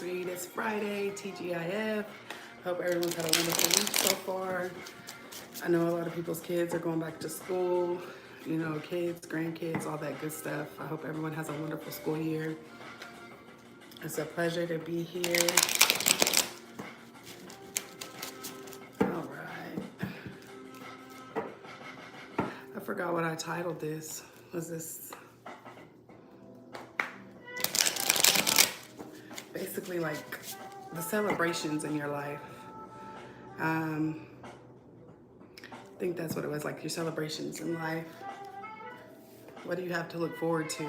read. It's Friday, TGIF. Hope everyone's had a wonderful week so far. I know a lot of people's kids are going back to school, you know, kids, grandkids, all that good stuff. I hope everyone has a wonderful school year. It's a pleasure to be here. All right. I forgot what I titled this. Was this basically like the celebrations in your life? I think that's what it was, like your celebrations in life. What do you have to look forward to?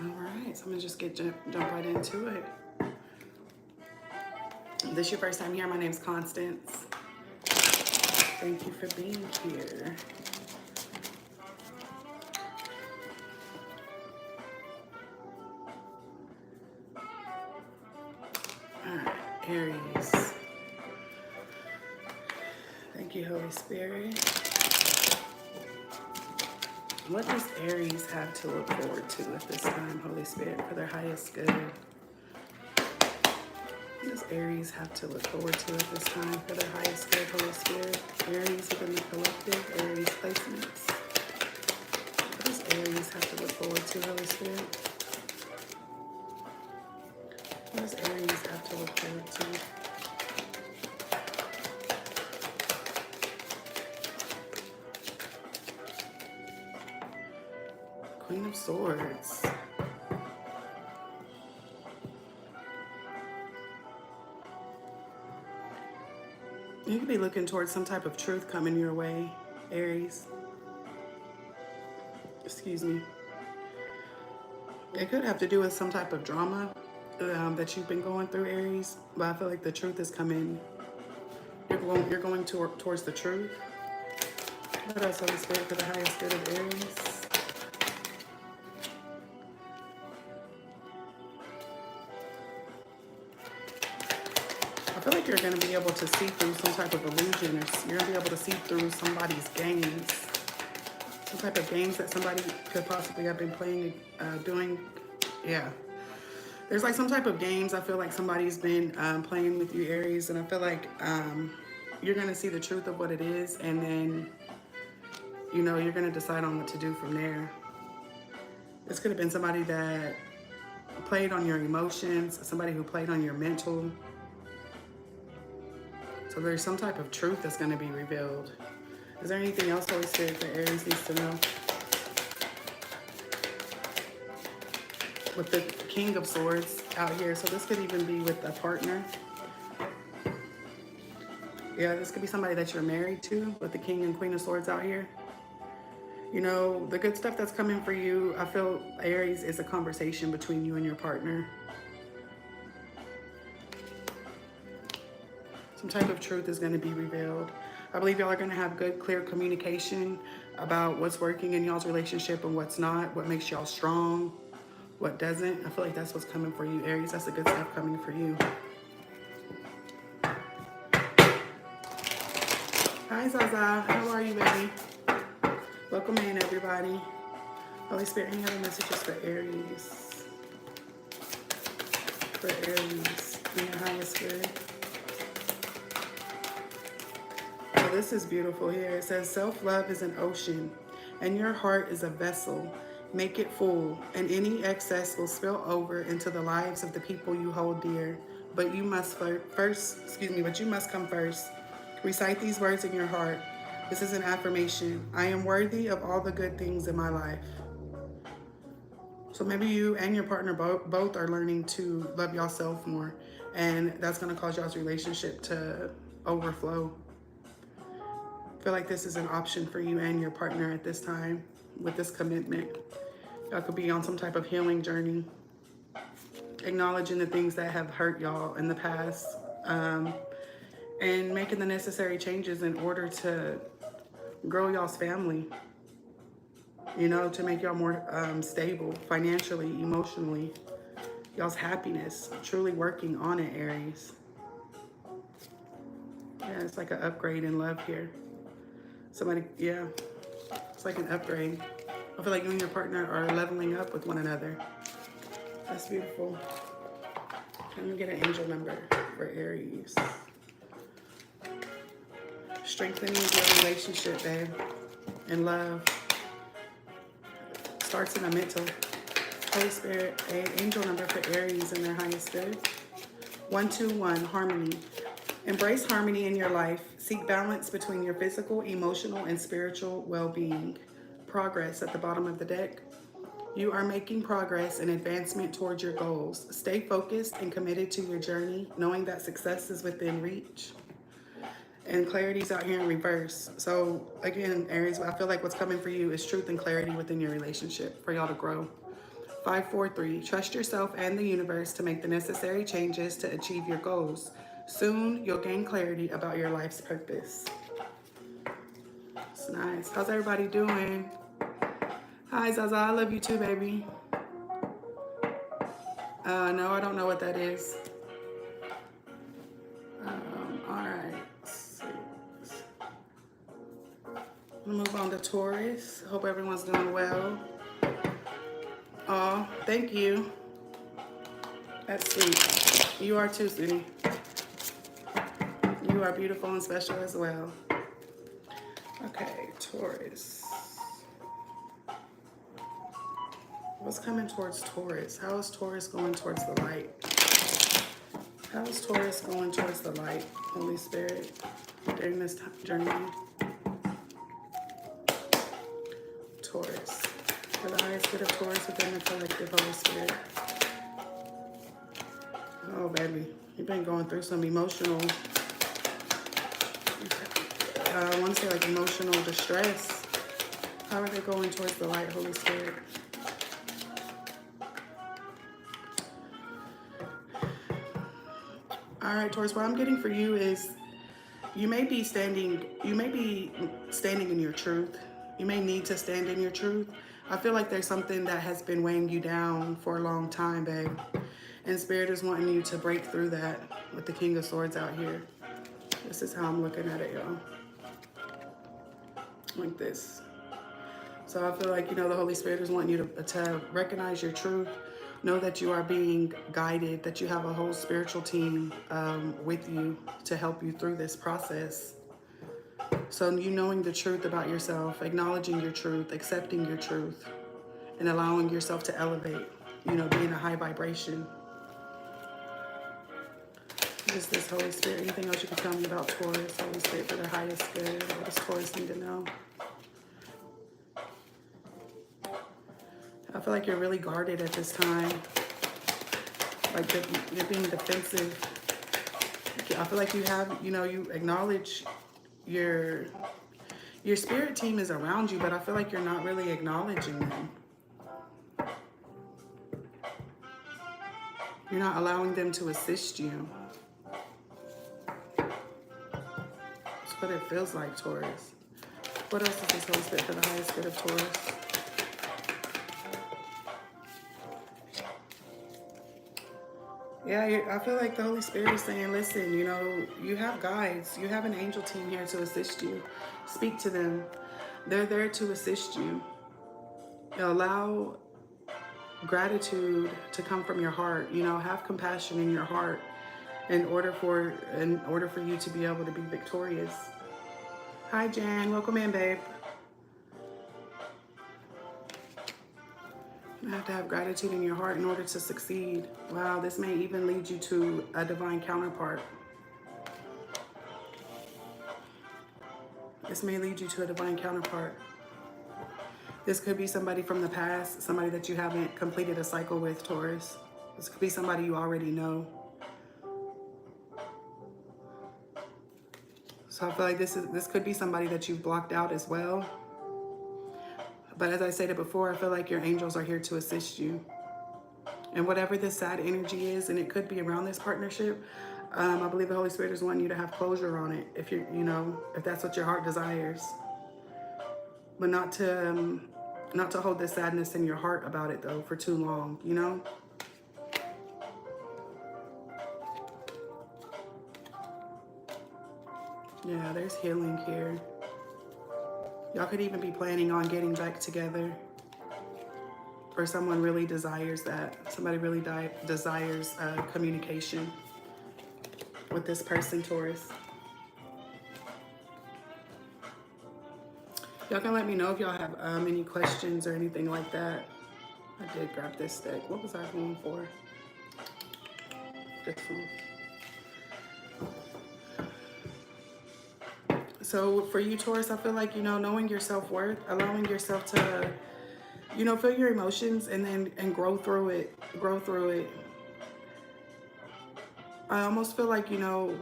All right, so I'm gonna just jump right into it. If this is your first time here, my name's Constance. Thank you for being here. All right, Aries. Thank you, Holy Spirit. What does Aries have to look forward to at this time, Holy Spirit, for their highest good? What does Aries have to look forward to at this time for their highest good, Holy Spirit? Aries within the collective, Aries placements. What does Aries have to look forward to, Holy Spirit? What does Aries have to look forward to? Queen of Swords. You could be looking towards some type of truth coming your way, Aries. Excuse me. It could have to do with some type of drama that you've been going through, Aries. But I feel like the truth is coming. You're going towards the truth. What else, Holy Spirit, for the highest good of Aries? I feel like you're going to be able to see through some type of illusion, or you're going to be able to see through somebody's games. Some type of games that somebody could possibly have been playing, doing. Yeah. There's like some type of games I feel like somebody's been playing with you, Aries, and I feel like you're going to see the truth of what it is, and then, you know, you're going to decide on what to do from there. This could have been somebody that played on your emotions, somebody who played on your mental. So there's some type of truth that's going to be revealed. Is there anything else, Holy Spirit, that Aries needs to know? With the King of Swords out here, so this could even be with a partner. Yeah, this could be somebody that you're married to, with the King and Queen of Swords out here. You know, the good stuff that's coming for you, I feel, Aries, is a conversation between you and your partner. Some type of truth is going to be revealed. I believe y'all are going to have good, clear communication about what's working in y'all's relationship and what's not, what makes y'all strong, what doesn't. I feel like that's what's coming for you, Aries. That's the good stuff coming for you. Hi, Zaza. How are you, baby? Welcome in, everybody. Holy Spirit, any other messages for Aries? For Aries, in your highest good. This is beautiful here. It says, self-love is an ocean, and your heart is a vessel. Make it full, and any excess will spill over into the lives of the people you hold dear. But you must come first. Recite these words in your heart. This is an affirmation. I am worthy of all the good things in my life. So maybe you and your partner both are learning to love yourself more, and that's going to cause y'all's relationship to overflow. I feel like this is an option for you and your partner at this time with this commitment. Y'all could be on some type of healing journey, acknowledging the things that have hurt y'all in the past, and making the necessary changes in order to grow y'all's family, you know, to make y'all more stable financially, emotionally, y'all's happiness, truly working on it, Aries. Yeah, it's like an upgrade in love here. Somebody, yeah, it's like an upgrade. I feel like you and your partner are leveling up with one another. That's beautiful. Let me get an angel number for Aries. Strengthening your relationship, babe, and love starts in the mental. Holy Spirit, angel number for Aries and their highest good. 121, harmony. Embrace harmony in your life. Seek balance between your physical, emotional, and spiritual well-being. Progress at the bottom of the deck. You are making progress and advancement towards your goals. Stay focused and committed to your journey, knowing that success is within reach. And clarity's out here in reverse. So again, Aries, I feel like what's coming for you is truth and clarity within your relationship for y'all to grow. 543, trust yourself and the universe to make the necessary changes to achieve your goals. Soon, you'll gain clarity about your life's purpose. It's nice. How's everybody doing? Hi, Zaza. I love you too, baby. No, I don't know what that is. All right. We'll move on to Taurus. Hope everyone's doing well. Oh, thank you. That's sweet. You are too, sweetie. You are beautiful and special as well. Okay, Taurus. What's coming towards Taurus? How is Taurus going towards the light? How is Taurus going towards the light, Holy Spirit, during this journey? Taurus. For the highest good of Taurus within the collective, Holy Spirit. Oh, baby. You've been going through some emotional, I want to say like emotional distress. How are they going towards the light, Holy Spirit? All right, Taurus, what I'm getting for you is you may be standing in your truth. You may need to stand in your truth. I feel like there's something that has been weighing you down for a long time, babe. And Spirit is wanting you to break through that with the King of Swords out here. This is how I'm looking at it, y'all. Like this. So I feel like, you know, the Holy Spirit is wanting you to recognize your truth. Know that you are being guided, that you have a whole spiritual team with you to help you through this process. So you knowing the truth about yourself, acknowledging your truth, accepting your truth, and allowing yourself to elevate, you know, be in a high vibration. What is this, Holy Spirit? Anything else you can tell me about Taurus? Holy Spirit, for their highest good. What does Taurus need to know? I feel like you're really guarded at this time. Like you're being defensive. I feel like you have, you know, you acknowledge your spirit team is around you, but I feel like you're not really acknowledging them. You're not allowing them to assist you. That's what it feels like, Taurus. What else is this, Holy Spirit, for the highest good of Taurus? Yeah, I feel like the Holy Spirit is saying, listen, you know, you have guides. You have an angel team here to assist you. Speak to them. They're there to assist you. Allow gratitude to come from your heart. You know, have compassion in your heart in order for you to be able to be victorious. Hi, Jan. Welcome in, babe. You have to have gratitude in your heart in order to succeed. Wow, this may even lead you to a divine counterpart. This may lead you to a divine counterpart. This could be somebody from the past, somebody that you haven't completed a cycle with, Taurus. This could be somebody you already know. So I feel like this could be somebody that you've blocked out as well. But as I stated before, I feel like your angels are here to assist you. And whatever this sad energy is, and it could be around this partnership, I believe the Holy Spirit is wanting you to have closure on it, if you're, you know, if that's what your heart desires. But not to hold this sadness in your heart about it though for too long, you know? Yeah, there's healing here. Y'all could even be planning on getting back together. or someone really desires that. Somebody really desires communication with this person, Taurus. Y'all can let me know if y'all have any questions or anything like that. I did grab this deck. What was I going for? This one. So for you, Taurus, I feel like, you know, knowing your self-worth, allowing yourself to, you know, feel your emotions and grow through it. Grow through it. I almost feel like, you know,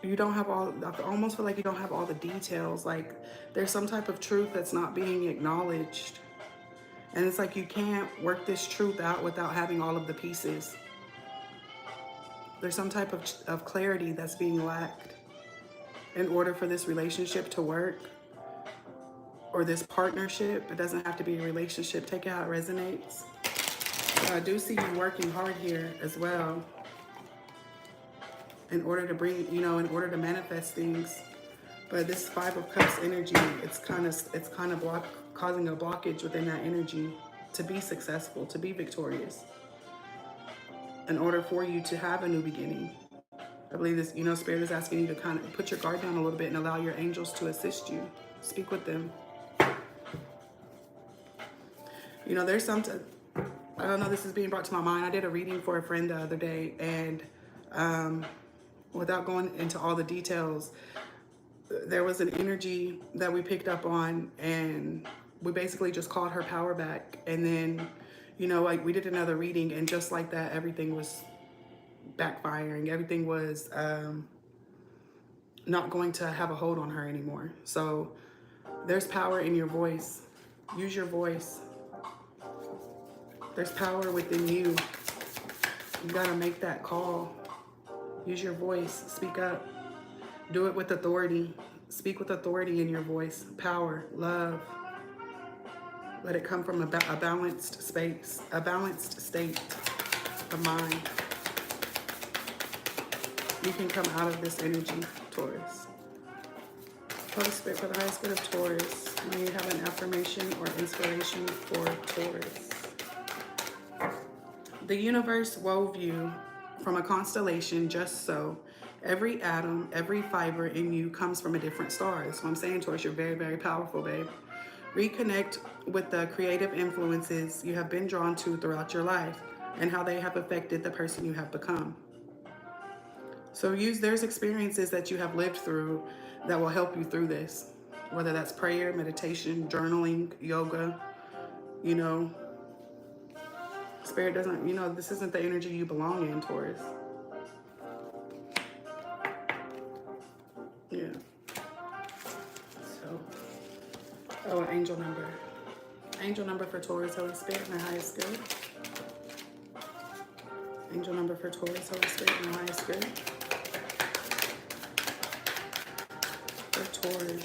you don't have all, I almost feel like you don't have all the details. Like there's some type of truth that's not being acknowledged. And it's like you can't work this truth out without having all of the pieces. There's some type of clarity that's being lacked in order for this relationship to work, or this partnership. It doesn't have to be a relationship. Take it how it resonates. I do see you working hard here as well in order to bring, you know, in order to manifest things. But this Five of Cups energy, it's kind of causing a blockage within that energy to be successful, to be victorious, in order for you to have a new beginning. I believe this, you know, Spirit is asking you to kind of put your guard down a little bit and allow your angels to assist you. Speak with them. You know, there's some, I don't know, this is being brought to my mind. I did a reading for a friend the other day, and without going into all the details, there was an energy that we picked up on, and we basically just called her power back. And then, you know, like we did another reading, and just like that, everything was backfiring. Everything was not going to have a hold on her anymore. So there's power in your voice. Use your voice. There's power within you. You gotta make that call. Use your voice. Speak up. Do it with authority. Speak with authority in your voice. Power, love. Let it come from a balanced space, a balanced state of mind. You can come out of this energy, Taurus. Holy Spirit, for the highest good of Taurus, may you have an affirmation or inspiration for Taurus. The universe wove you from a constellation just so. Every atom, every fiber in you comes from a different star. That's what I'm saying, Taurus. You're very, very powerful, babe. Reconnect with the creative influences you have been drawn to throughout your life and how they have affected the person you have become. So there's experiences that you have lived through that will help you through this, whether that's prayer, meditation, journaling, yoga, you know. Spirit doesn't, you know, this isn't the energy you belong in, Taurus. Yeah. So, oh, an angel number. Angel number for Taurus, Holy Spirit, and the highest good. Angel number for Taurus, Holy Spirit, and the highest good. For Taurus,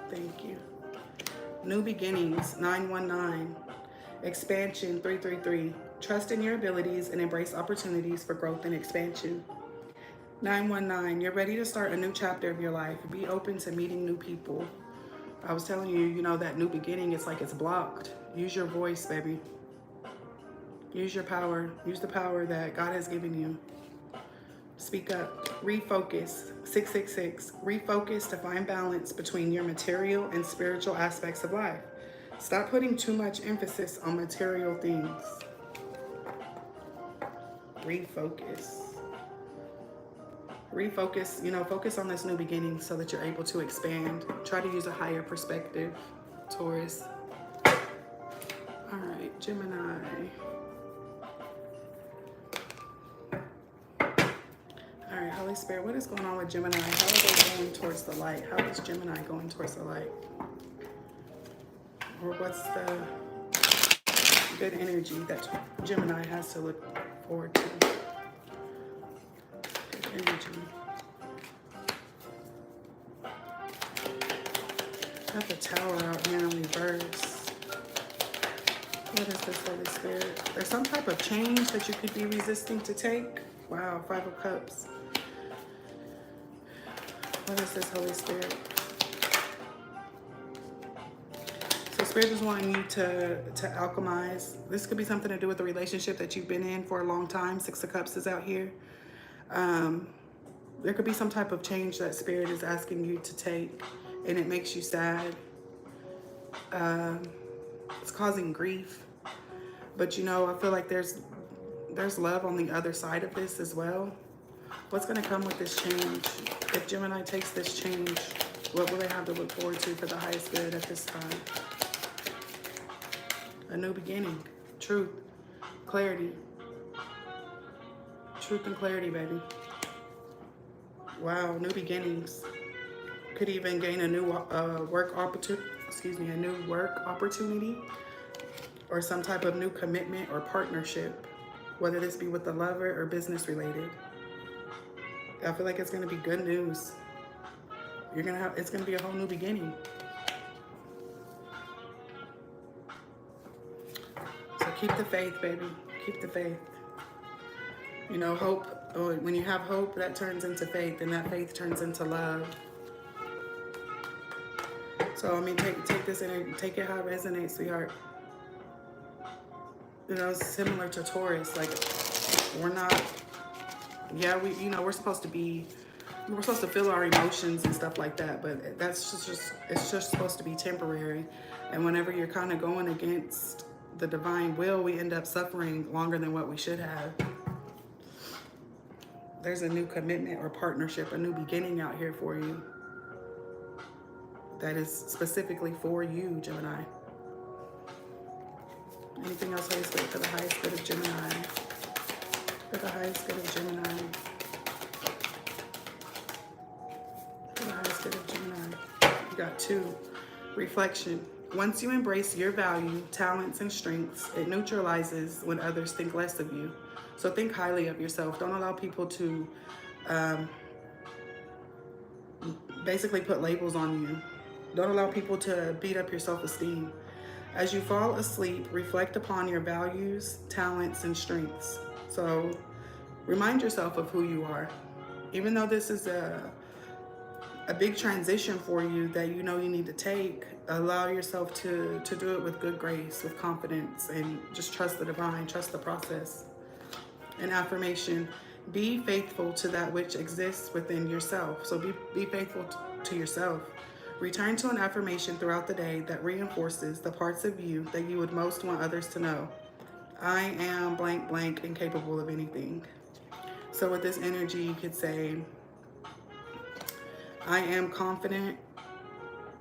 thank you. New beginnings, 919. Expansion, 333. Trust in your abilities and embrace opportunities for growth and expansion. 919. You're ready to start a new chapter of your life. Be open to meeting new people. I was telling you, you know, that new beginning, it's like it's blocked. Use your voice, baby. Use your power. Use the power that God has given you. Speak up. Refocus. 666. Refocus to find balance between your material and spiritual aspects of life. Stop putting too much emphasis on material things. Refocus. Refocus, you know, focus on this new beginning so that you're able to expand. Try to use a higher perspective, Taurus. All right, Gemini. All right, Holy Spirit, what is going on with Gemini? How are they going towards the light? How is Gemini going towards the light? Or what's the good energy that Gemini has to look forward to? Good energy. Got the Tower out here in reverse. What is this, Holy Spirit? There's some type of change that you could be resisting to take. Wow, 5 of Cups. What is this, Holy Spirit? Spirit is wanting you to alchemize. This could be something to do with the relationship that you've been in for a long time. Six of Cups is out here. There could be some type of change that Spirit is asking you to take, and it makes you sad. It's causing grief. But you know, I feel like there's love on the other side of this as well. What's going to come with this change? If Gemini takes this change, what will they have to look forward to for the highest good at this time? A new beginning, truth, clarity. Truth and clarity, baby. Wow, new beginnings. Could even gain a new work opportunity, or some type of new commitment or partnership, whether this be with the lover or business related. I feel like it's going to be good news. It's going to be a whole new beginning. So keep the faith, baby. Keep the faith. You know, hope, when you have hope, that turns into faith, and that faith turns into love. So, I mean, take this in, take it how it resonates, sweetheart. You know, it's similar to Taurus. Like, we're not, yeah, we're supposed to feel our emotions and stuff like that, but it's just supposed to be temporary. And whenever you're kind of going against the divine will, we end up suffering longer than what we should have. There's a new commitment or partnership, a new beginning out here for you that is specifically for you, Gemini. Anything else I say for the highest good of Gemini? For the highest good of Gemini. For the highest good of Gemini. You got 2. Reflection. Once you embrace your value, talents, and strengths, it neutralizes when others think less of you. So think highly of yourself. Don't allow people to basically put labels on you. Don't allow people to beat up your self-esteem. As you fall asleep, reflect upon your values, talents, and strengths. So remind yourself of who you are. Even though this is a big transition for you that you know you need to take, allow yourself to do it with good grace, with confidence, and just trust the divine, trust the process. An affirmation: be faithful to that which exists within yourself. So be faithful to yourself. Return to an affirmation throughout the day that reinforces the parts of you that you would most want others to know. I am blank blank and capable of anything. So with this energy, you could say, I am confident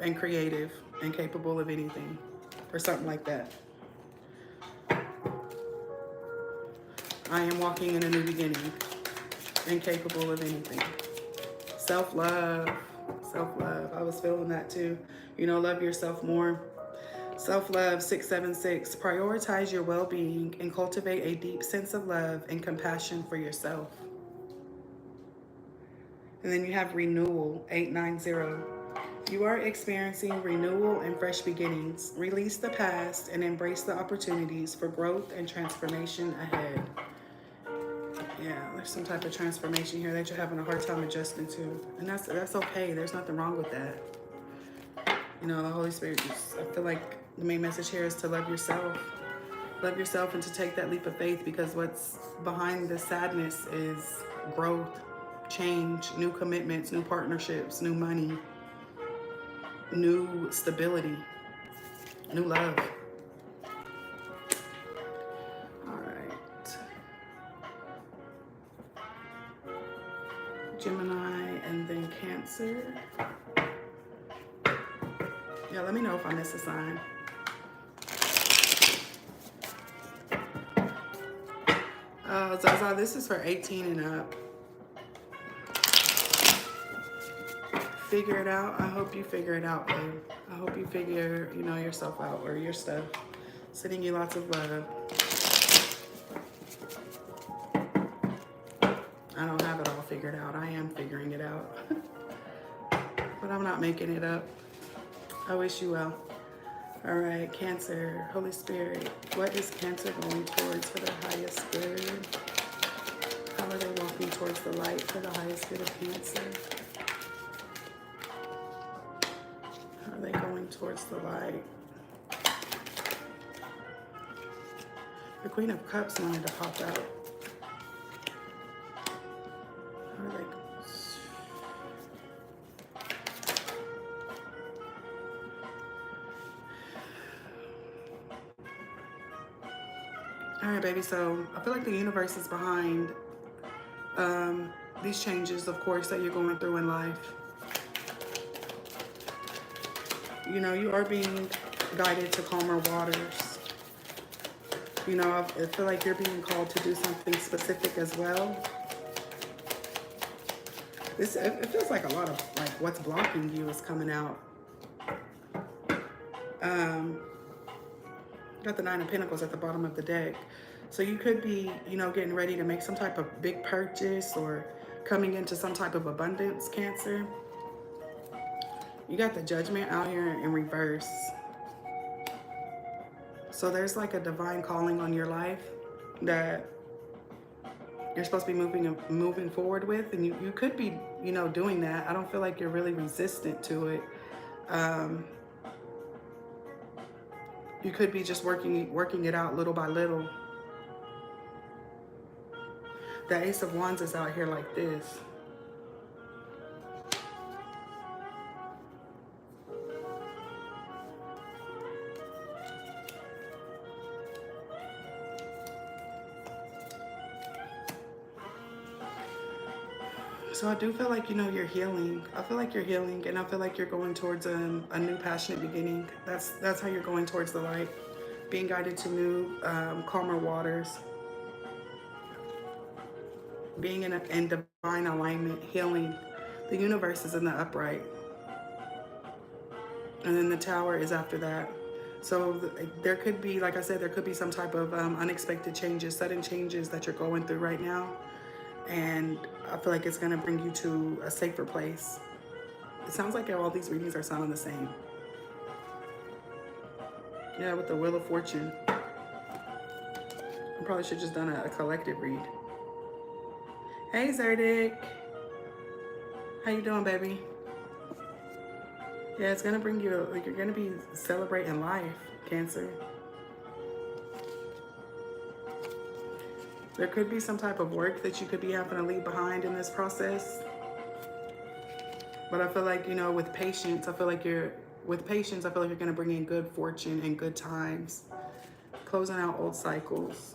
and creative and capable of anything, or something like that. I am walking in a new beginning and capable of anything. Self-love. Self-love. I was feeling that too. You know, love yourself more. Self-love, 676. Prioritize your well-being and cultivate a deep sense of love and compassion for yourself. And then you have renewal, 890. You are experiencing renewal and fresh beginnings. Release the past and embrace the opportunities for growth and transformation ahead. Yeah, there's some type of transformation here that you're having a hard time adjusting to. And that's okay. There's nothing wrong with that. You know, the Holy Spirit, I feel like the main message here is to love yourself. Love yourself and to take that leap of faith, because what's behind the sadness is growth, change, new commitments, new partnerships, new money, new stability, new love. Gemini, and then Cancer. Yeah, let me know if I miss a sign. Zaza, this is for 18 and up. Figure it out. I hope you figure it out, babe. I hope you figure, yourself out, or your stuff. Sending you lots of love. I don't have it all figured out. I am figuring it out. But I'm not making it up. I wish you well. All right, Cancer, Holy Spirit, what is Cancer going towards for the highest good? How are they walking towards the light for the highest good of Cancer? How are they going towards the light? The Queen of Cups wanted to pop out. All right, baby, so I feel like the universe is behind these changes, of course, that you're going through in life. You know, you are being guided to calmer waters. You know, I feel like you're being called to do something specific as well. It feels like a lot of, like, what's blocking you is coming out. Got the Nine of Pentacles at the bottom of the deck. So you could be, you know, getting ready to make some type of big purchase or coming into some type of abundance, Cancer. You got the Judgment out here in reverse. So there's like a divine calling on your life that you're supposed to be moving forward with. And you could be, you know, doing that. I don't feel like you're really resistant to it. You could be just working it out little by little. The Ace of Wands is out here like this. So I do feel like, you know, you're healing. I feel like you're healing, and I feel like you're going towards a new passionate beginning. That's how you're going towards the light. Being guided to new, calmer waters. Being in divine alignment, healing. The universe is in the upright. And then the Tower is after that. So there could be, like I said, there could be some type of unexpected changes, sudden changes that you're going through right now. And I feel like it's going to bring you to a safer place. It sounds like all these readings are sounding the same. Yeah, with the Wheel of Fortune. I probably should have just done a collective read. Hey, Zerdic. How you doing, baby? Yeah, it's going to bring you, like, you're going to be celebrating life, Cancer. There could be some type of work that you could be having to leave behind in this process. But I feel like, you know, with patience, I feel like you're going to bring in good fortune and good times. Closing out old cycles.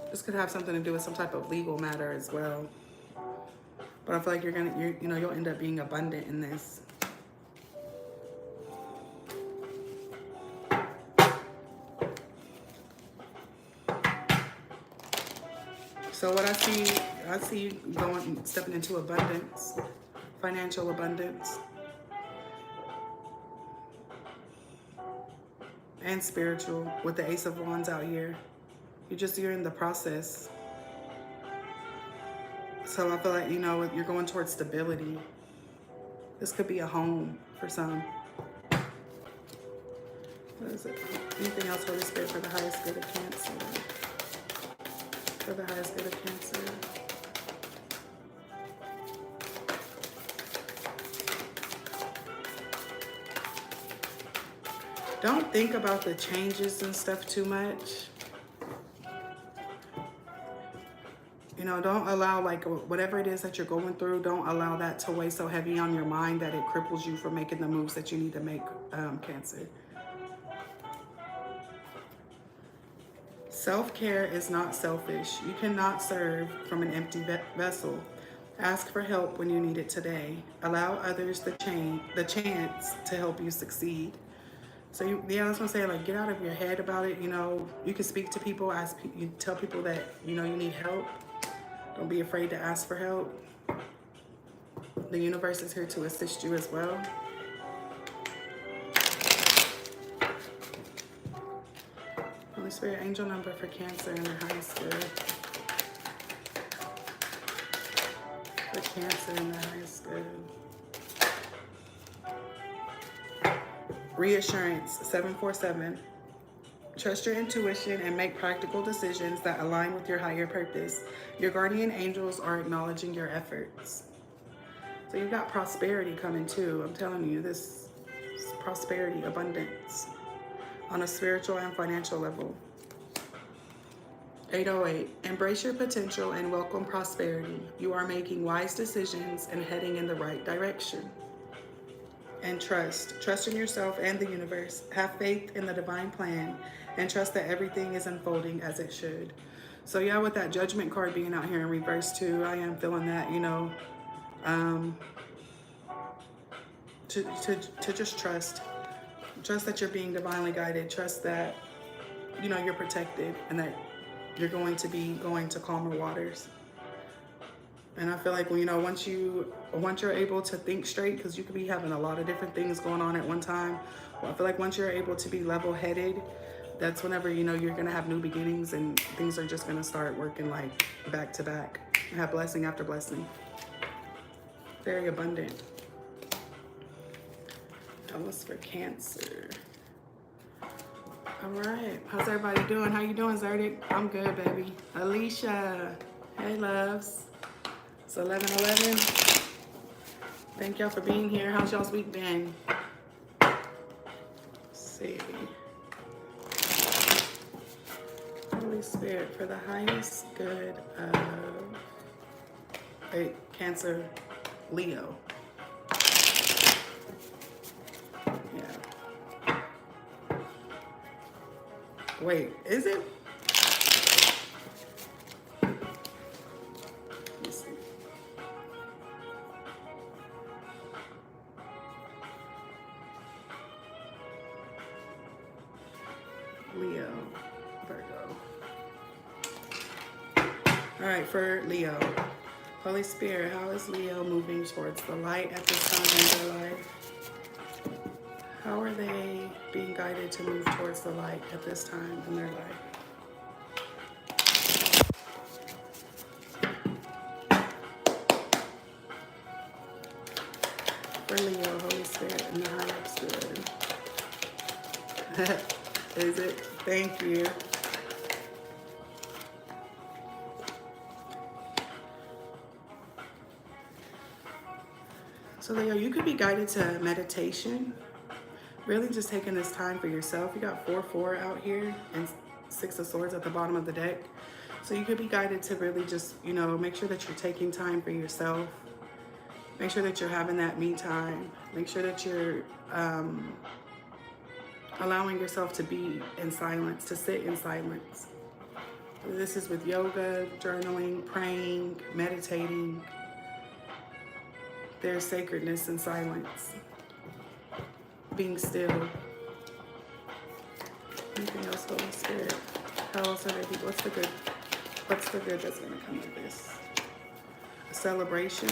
This could have something to do with some type of legal matter as well. But I feel like you'll end up being abundant in this. So what I see you stepping into abundance, financial abundance, and spiritual with the Ace of Wands out here. You're in the process. So I feel like, you know, you're going towards stability. This could be a home for some. What is it? Anything else, Holy Spirit, for the highest good of Cancer? For the highest good of Cancer. Don't think about the changes and stuff too much. You know, don't allow, like, whatever it is that you're going through, don't allow that to weigh so heavy on your mind that it cripples you from making the moves that you need to make, Cancer. Self-care is not selfish. You cannot serve from an empty vessel. Ask for help when you need it today. Allow others the chance to help you succeed. So yeah, that's what I'm saying. Like, get out of your head about it. You know, you can speak to people. You tell people that, you know, you need help. Don't be afraid to ask for help. The universe is here to assist you as well. Holy Spirit, angel number for Cancer and the highest good. For Cancer and the highest good. Reassurance, 747. Trust your intuition and make practical decisions that align with your higher purpose. Your guardian angels are acknowledging your efforts. So you've got prosperity coming too. I'm telling you, this prosperity, abundance on a spiritual and financial level. 808, embrace your potential and welcome prosperity. You are making wise decisions and heading in the right direction. And trust in yourself and the universe. Have faith in the divine plan and trust that everything is unfolding as it should. So yeah, with that Judgment card being out here in reverse too, I am feeling that, you know, to just trust that you're being divinely guided. Trust that, you know, you're protected and that you're going to be going to calmer waters. And I feel like, you know, once you're able to think straight, because you could be having a lot of different things going on at one time. Well, I feel like once you're able to be level-headed, that's whenever, you know, you're going to have new beginnings and things are just going to start working like back to back. You have blessing after blessing. Very abundant. That was for Cancer. All right. How's everybody doing? How you doing, Zerdic? I'm good, baby. Alicia. Hey, loves. It's 11:11. Thank y'all for being here. How's y'all's week been? Let's see. Holy Spirit, for the highest good of Cancer, Leo. Yeah. Wait, is it? Let's see. Leo, Virgo. All right, for Leo. Holy Spirit, how is Leo moving towards the light at this time in their life? How are they being guided to move towards the light at this time in their life? For Leo, Holy Spirit, and the highest good. Is it? Thank you. So Leo, you could be guided to meditation. Really just taking this time for yourself. You got 4-4 out here and 6 of Swords at the bottom of the deck. So you could be guided to really just, you know, make sure that you're taking time for yourself. Make sure that you're having that me time. Make sure that you're allowing yourself to be in silence, to sit in silence. This is with yoga, journaling, praying, meditating. There's sacredness in silence. Being still. Anything else, Holy Spirit? How else are they? What's the good? What's the good that's going to come of this? A celebration.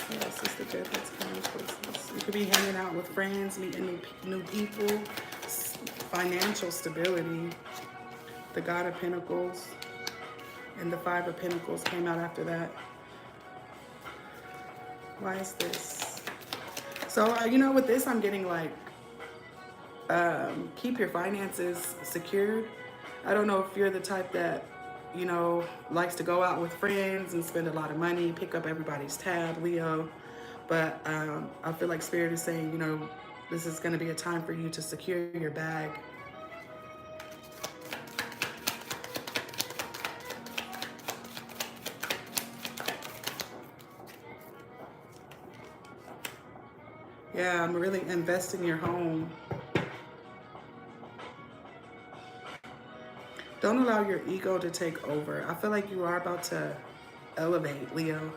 What else is the good that's coming towards this? You could be hanging out with friends, meeting new people, financial stability. The God of Pentacles and the 5 of Pentacles came out after that. Why is this? So, you know, with this, I'm getting like, keep your finances secured. I don't know if you're the type that, you know, likes to go out with friends and spend a lot of money, pick up everybody's tab, Leo. But I feel like Spirit is saying, you know, this is going to be a time for you to secure your bag. Yeah, I'm really investing in your home. Don't allow your ego to take over. I feel like you are about to elevate, Leo,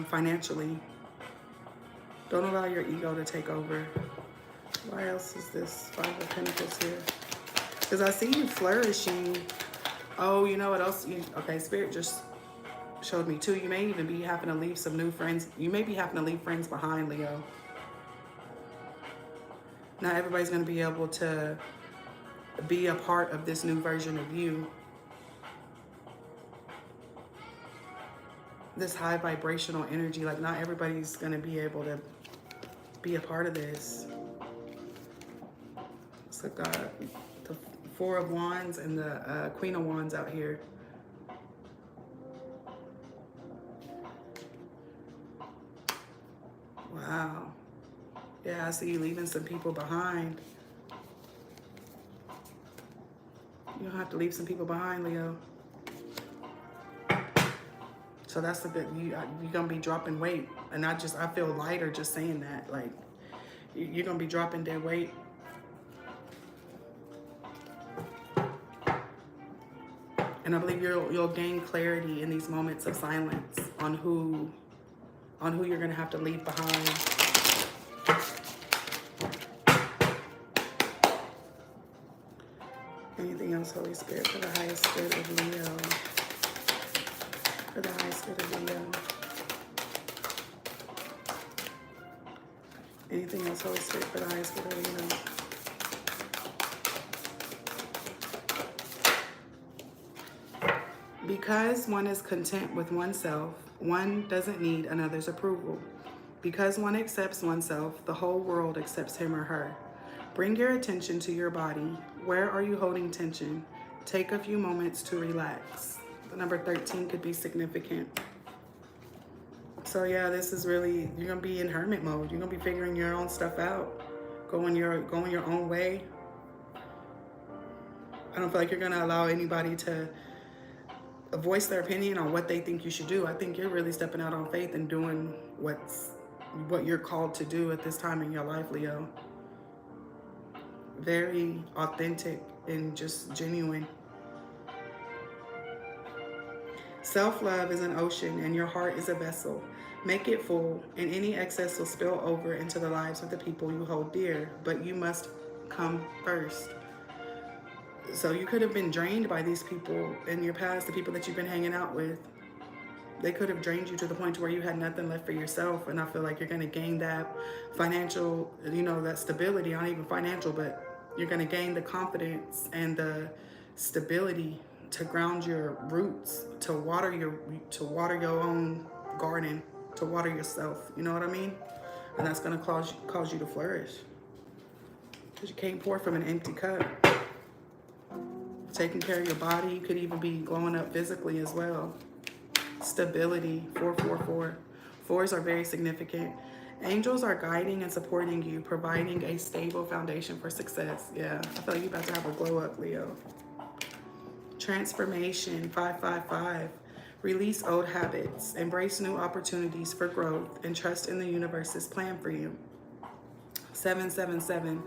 financially. Don't allow your ego to take over. Why else is this 5 of Pentacles here? Because I see you flourishing. Oh, you know what else? Okay, Spirit just showed me too. You may even be having to leave some new friends. You may be having to leave friends behind, Leo. Not everybody's going to be able to be a part of this new version of you. This high vibrational energy, like not everybody's going to be able to be a part of this. So God, the 4 of Wands and the Queen of Wands out here. Wow. Yeah, I see you leaving some people behind. You don't have to leave some people behind, Leo. So that's a bit, you're going to be dropping weight. And I feel lighter just saying that. Like, you're going to be dropping dead weight. And I believe you'll gain clarity in these moments of silence on who you're going to have to leave behind. Anything else, Holy Spirit, for the highest good of Leo? For the highest good of Leo. Anything else, Holy Spirit, for the highest good of Leo? Because one is content with oneself, one doesn't need another's approval. Because one accepts oneself, the whole world accepts him or her. Bring your attention to your body. Where are you holding tension? Take a few moments to relax. The number 13 could be significant. So yeah, this is really, you're gonna be in hermit mode. You're gonna be figuring your own stuff out, going your own way. I don't feel like you're gonna allow anybody to voice their opinion on what they think you should do. I think you're really stepping out on faith and doing what you're called to do at this time in your life, Leo. Very authentic and just genuine. Self-love is an ocean and your heart is a vessel. Make it full, and any excess will spill over into the lives of the people you hold dear, but you must come first. So you could have been drained by these people in your past, the people that you've been hanging out with. They could have drained you to the point to where you had nothing left for yourself. And I feel like you're going to gain that financial, that stability, not even financial, but you're going to gain the confidence and the stability to ground your roots, to water your own garden, to water yourself. You know what I mean? And that's going to cause you to flourish. Because you can't pour from an empty cup. Taking care of your body, you could even be glowing up physically as well. Stability, 444. Fours are very significant. Angels are guiding and supporting you, providing a stable foundation for success. Yeah, I feel like you're about to have a glow up, Leo. Transformation, 555. Release old habits, embrace new opportunities for growth, and trust in the universe's plan for you. 777.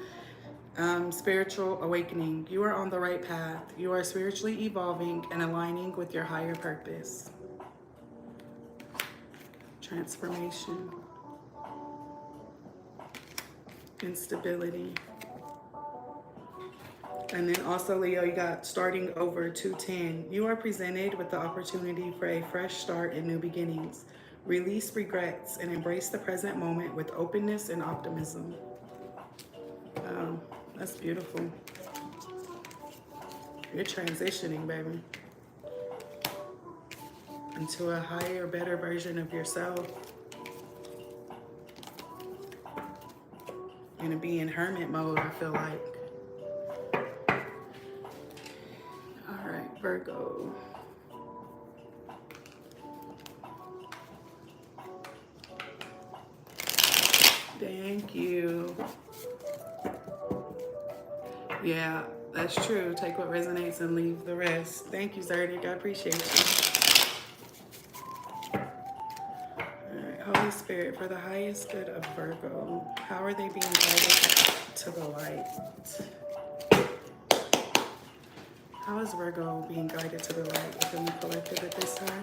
Spiritual awakening. You are on the right path. You are spiritually evolving and aligning with your higher purpose. Transformation. Instability. And then also, Leo, you got starting over, 210. You are presented with the opportunity for a fresh start and new beginnings. Release regrets and embrace the present moment with openness and optimism. That's beautiful. You're transitioning, baby, into a higher, better version of yourself. You're gonna be in hermit mode, I feel like. All right, Virgo. Thank you. Yeah, that's true. Take what resonates and leave the rest. Thank you, Zerdik. I appreciate you. All right, Holy Spirit, for the highest good of Virgo, how are they being guided to the light? How is Virgo being guided to the light within the collective at this time?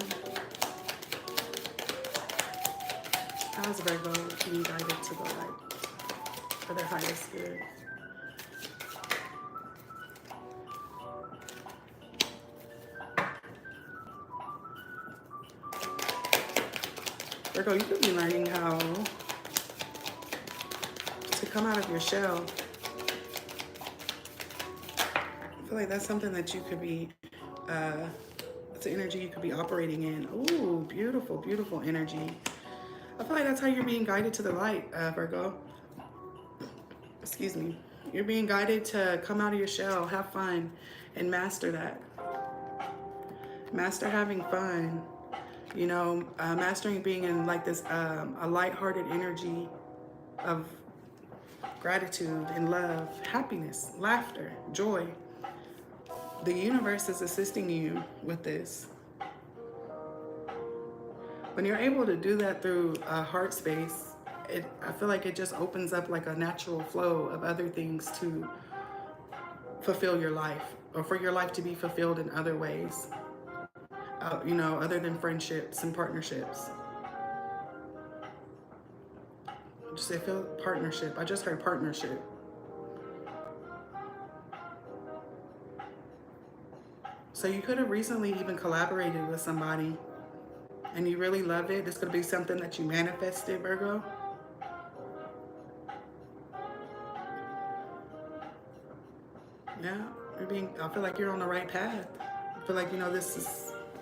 How is Virgo being guided to the light for their highest good? Virgo, you could be learning how to come out of your shell. I feel like that's something that you could be, it's an energy you could be operating in. Ooh, beautiful, beautiful energy. I feel like that's how you're being guided to the light, Virgo. Excuse me. You're being guided to come out of your shell, have fun, and master that. Master having fun. You know, mastering being in like this, a lighthearted energy of gratitude and love, happiness, laughter, joy. The universe is assisting you with this. When you're able to do that through a heart space, I feel like it just opens up like a natural flow of other things to fulfill your life, or for your life to be fulfilled in other ways, you know, other than friendships and partnerships. Just I feel partnership. I just heard partnership. So you could have recently even collaborated with somebody and you really love it. This could be something that you manifested, Virgo. Yeah, I feel like you're on the right path. I feel like, you know, this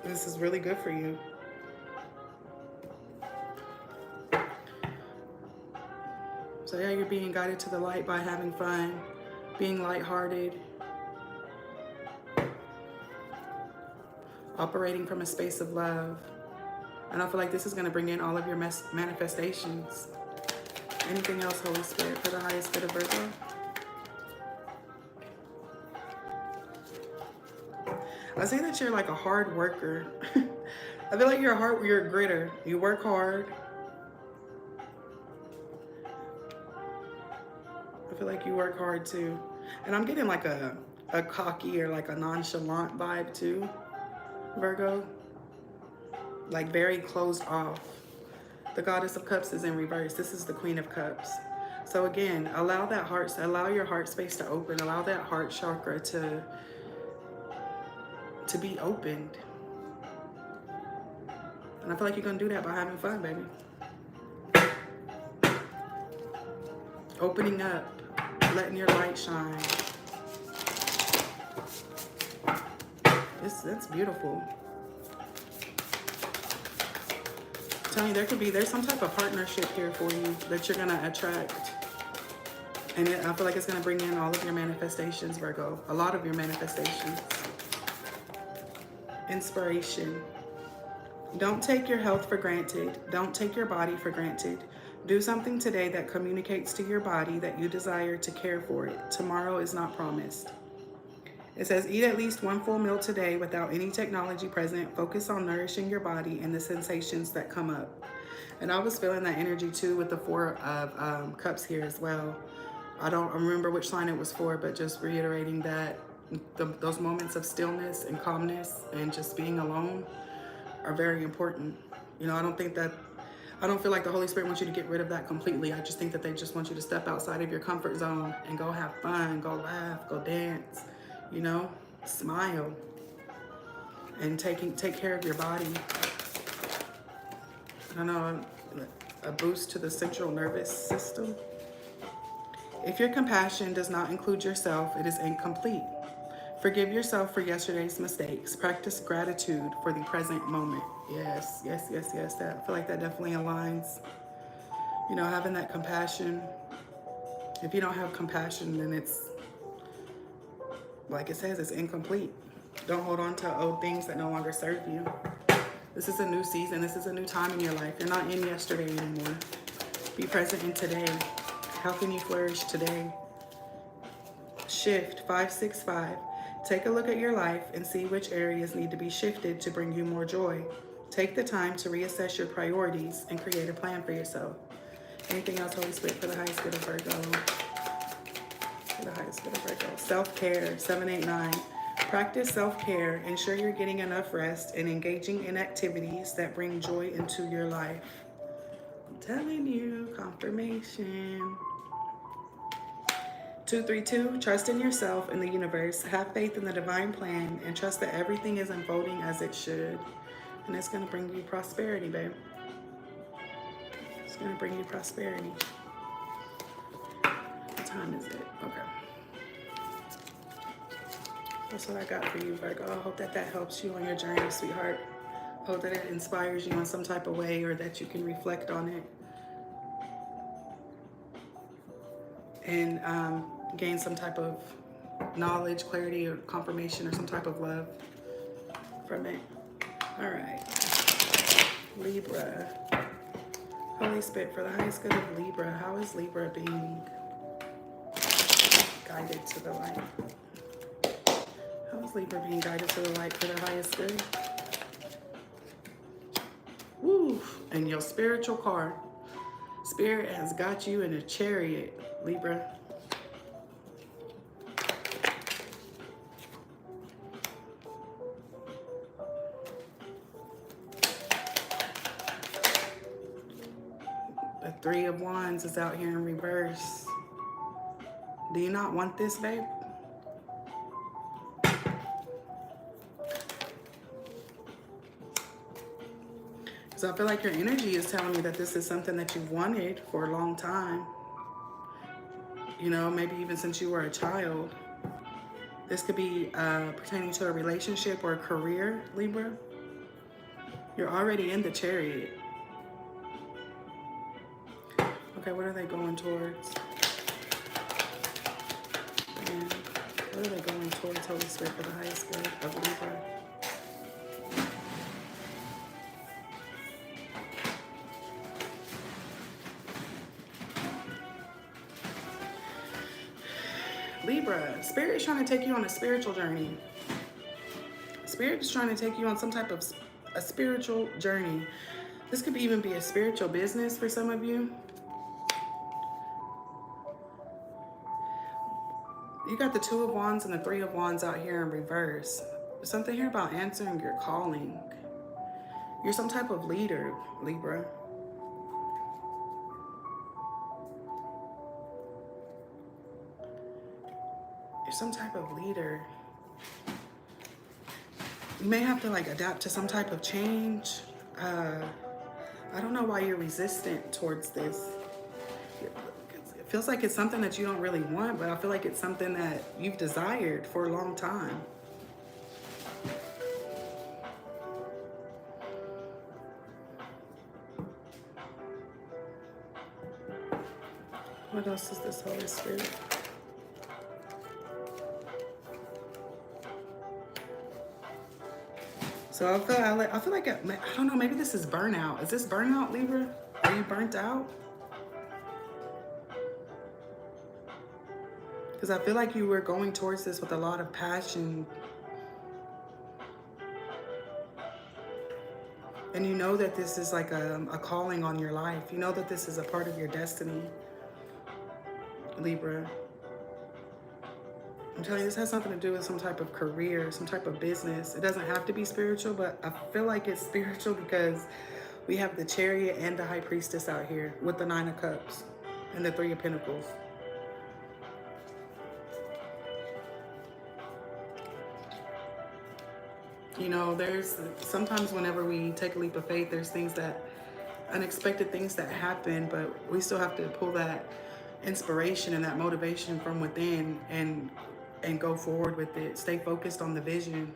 is really good for you. So yeah, you're being guided to the light by having fun, being lighthearted, operating from a space of love. And I feel like this is going to bring in all of your manifestations. Anything else, Holy Spirit, for the highest good of Virgo? I say that you're like a hard worker. I feel like you're a gritter. You work hard. I feel like you work hard too. And I'm getting like a cocky or like a nonchalant vibe too, Virgo. Like very closed off. The Goddess of Cups is in reverse. This is the Queen of Cups. So again, allow your heart space to open. Allow that heart chakra to be opened. And I feel like you're going to do that by having fun, baby. Opening up, letting your light shine. That's beautiful. I'm telling you, there's some type of partnership here for you that you're going to attract. And I feel like it's going to bring in all of your manifestations, Virgo. A lot of your manifestations. Inspiration. Don't take your health for granted. Don't take your body for granted. Do something today that communicates to your body that you desire to care for it. Tomorrow is not promised. It says, eat at least one full meal today without any technology present. Focus on nourishing your body and the sensations that come up. And I was feeling that energy too with the Four of Cups here as well. I don't remember which sign it was for, but just reiterating that those moments of stillness and calmness and just being alone are very important. You know, I don't feel like the Holy Spirit wants you to get rid of that completely. I just think that they just want you to step outside of your comfort zone and go have fun, go laugh, go dance, you know, smile, and take care of your body. I don't know, a boost to the central nervous system. If your compassion does not include yourself, it is incomplete. Forgive yourself for yesterday's mistakes. Practice gratitude for the present moment. Yes, yes, yes, yes. I feel like that definitely aligns. You know, having that compassion. If you don't have compassion, then it's, like it says, it's incomplete. Don't hold on to old things that no longer serve you. This is a new season. This is a new time in your life. You're not in yesterday anymore. Be present in today. How can you flourish today? Shift 565. Take a look at your life and see which areas need to be shifted to bring you more joy. Take the time to reassess your priorities and create a plan for yourself. Anything else, Holy Spirit, for the highest good of Virgo? For the highest good of Virgo. Self-care, 789. Practice self-care. Ensure you're getting enough rest and engaging in activities that bring joy into your life. I'm telling you, confirmation. 232, trust in yourself and the universe. Have faith in the divine plan and trust that everything is unfolding as it should. And it's going to bring you prosperity, babe. It's going to bring you prosperity. What time is it? Okay. That's what I got for you, Virgo. I hope that helps you on your journey, sweetheart. I hope that it inspires you in some type of way, or that you can reflect on it. And gain some type of knowledge, clarity, or confirmation, or some type of love from it. All right. Libra. Holy Spirit, for the highest good of Libra, how is Libra being guided to the light? How is Libra being guided to the light for the highest good? Woo! And your spiritual card. Spirit has got you in a chariot, Libra. The Three of Wands is out here in reverse. Do you not want this, babe? So I feel like your energy is telling me that this is something that you've wanted for a long time. You know, maybe even since you were a child. This could be pertaining to a relationship or a career, Libra. You're already in the chariot. Okay, what are they going towards? And what are they going towards, Holy Spirit, for the highest good of Libra? Libra, Spirit is trying to take you on a spiritual journey. Spirit is trying to take you on some type of a spiritual journey. This could even be a spiritual business for some of you. You got the Two of Wands and the Three of Wands out here in reverse. There's something here about answering your calling. You're some type of leader, Libra. You're some type of leader. You may have to like adapt to some type of change. I don't know why you're resistant towards this. It feels like it's something that you don't really want, but I feel like it's something that you've desired for a long time. What else is this, Holy Spirit? So I feel like I don't know, maybe this is burnout. Is this burnout, Libra? Are you burnt out? Because I feel like you were going towards this with a lot of passion. And you know that this is like a calling on your life. You know that this is a part of your destiny, Libra. I'm telling you, this has something to do with some type of career, some type of business. It doesn't have to be spiritual, but I feel like it's spiritual because we have the Chariot and the High Priestess out here with the Nine of Cups and the Three of Pentacles. You know, there's sometimes whenever we take a leap of faith, there's things that, unexpected things that happen, but we still have to pull that inspiration and that motivation from within and go forward with it. Stay focused on the vision.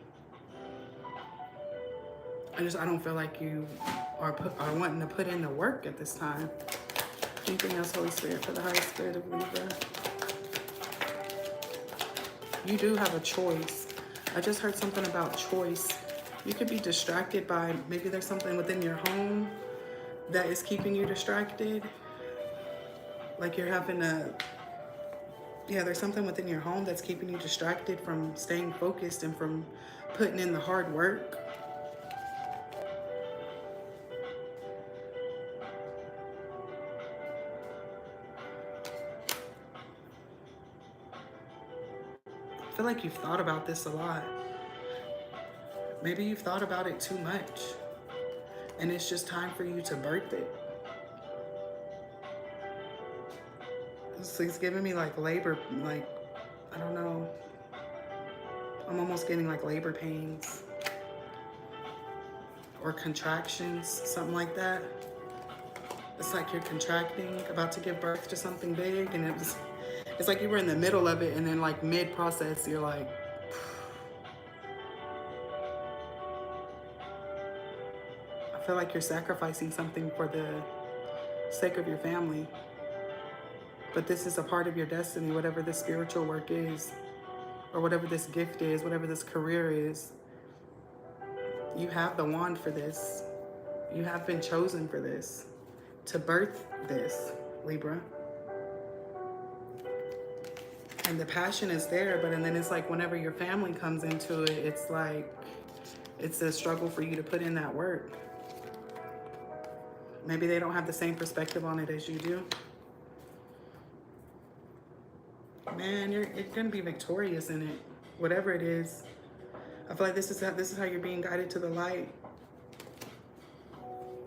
I don't feel like you are wanting to put in the work at this time. Anything else, Holy Spirit, for the highest good of Libra? You do have a choice. I just heard something about choice. You could be distracted by, maybe there's something within your home that is keeping you distracted. Like you're having there's something within your home that's keeping you distracted from staying focused and from putting in the hard work. I feel like you've thought about this a lot. Maybe you've thought about it too much, and it's just time for you to birth it. So he's giving me like labor, like, I don't know. I'm almost getting like labor pains or contractions, something like that. It's like you're contracting, about to give birth to something big, and it's like you were in the middle of it, and then like mid-process, you're like, I feel like you're sacrificing something for the sake of your family. But this is a part of your destiny, whatever this spiritual work is, or whatever this gift is, whatever this career is. You have the wand for this. You have been chosen for this, to birth this, Libra. And the passion is there, but and then it's like whenever your family comes into it, it's like, it's a struggle for you to put in that work. Maybe they don't have the same perspective on it as you do. Man, you're going to be victorious in it, whatever it is. I feel like this is how you're being guided to the light.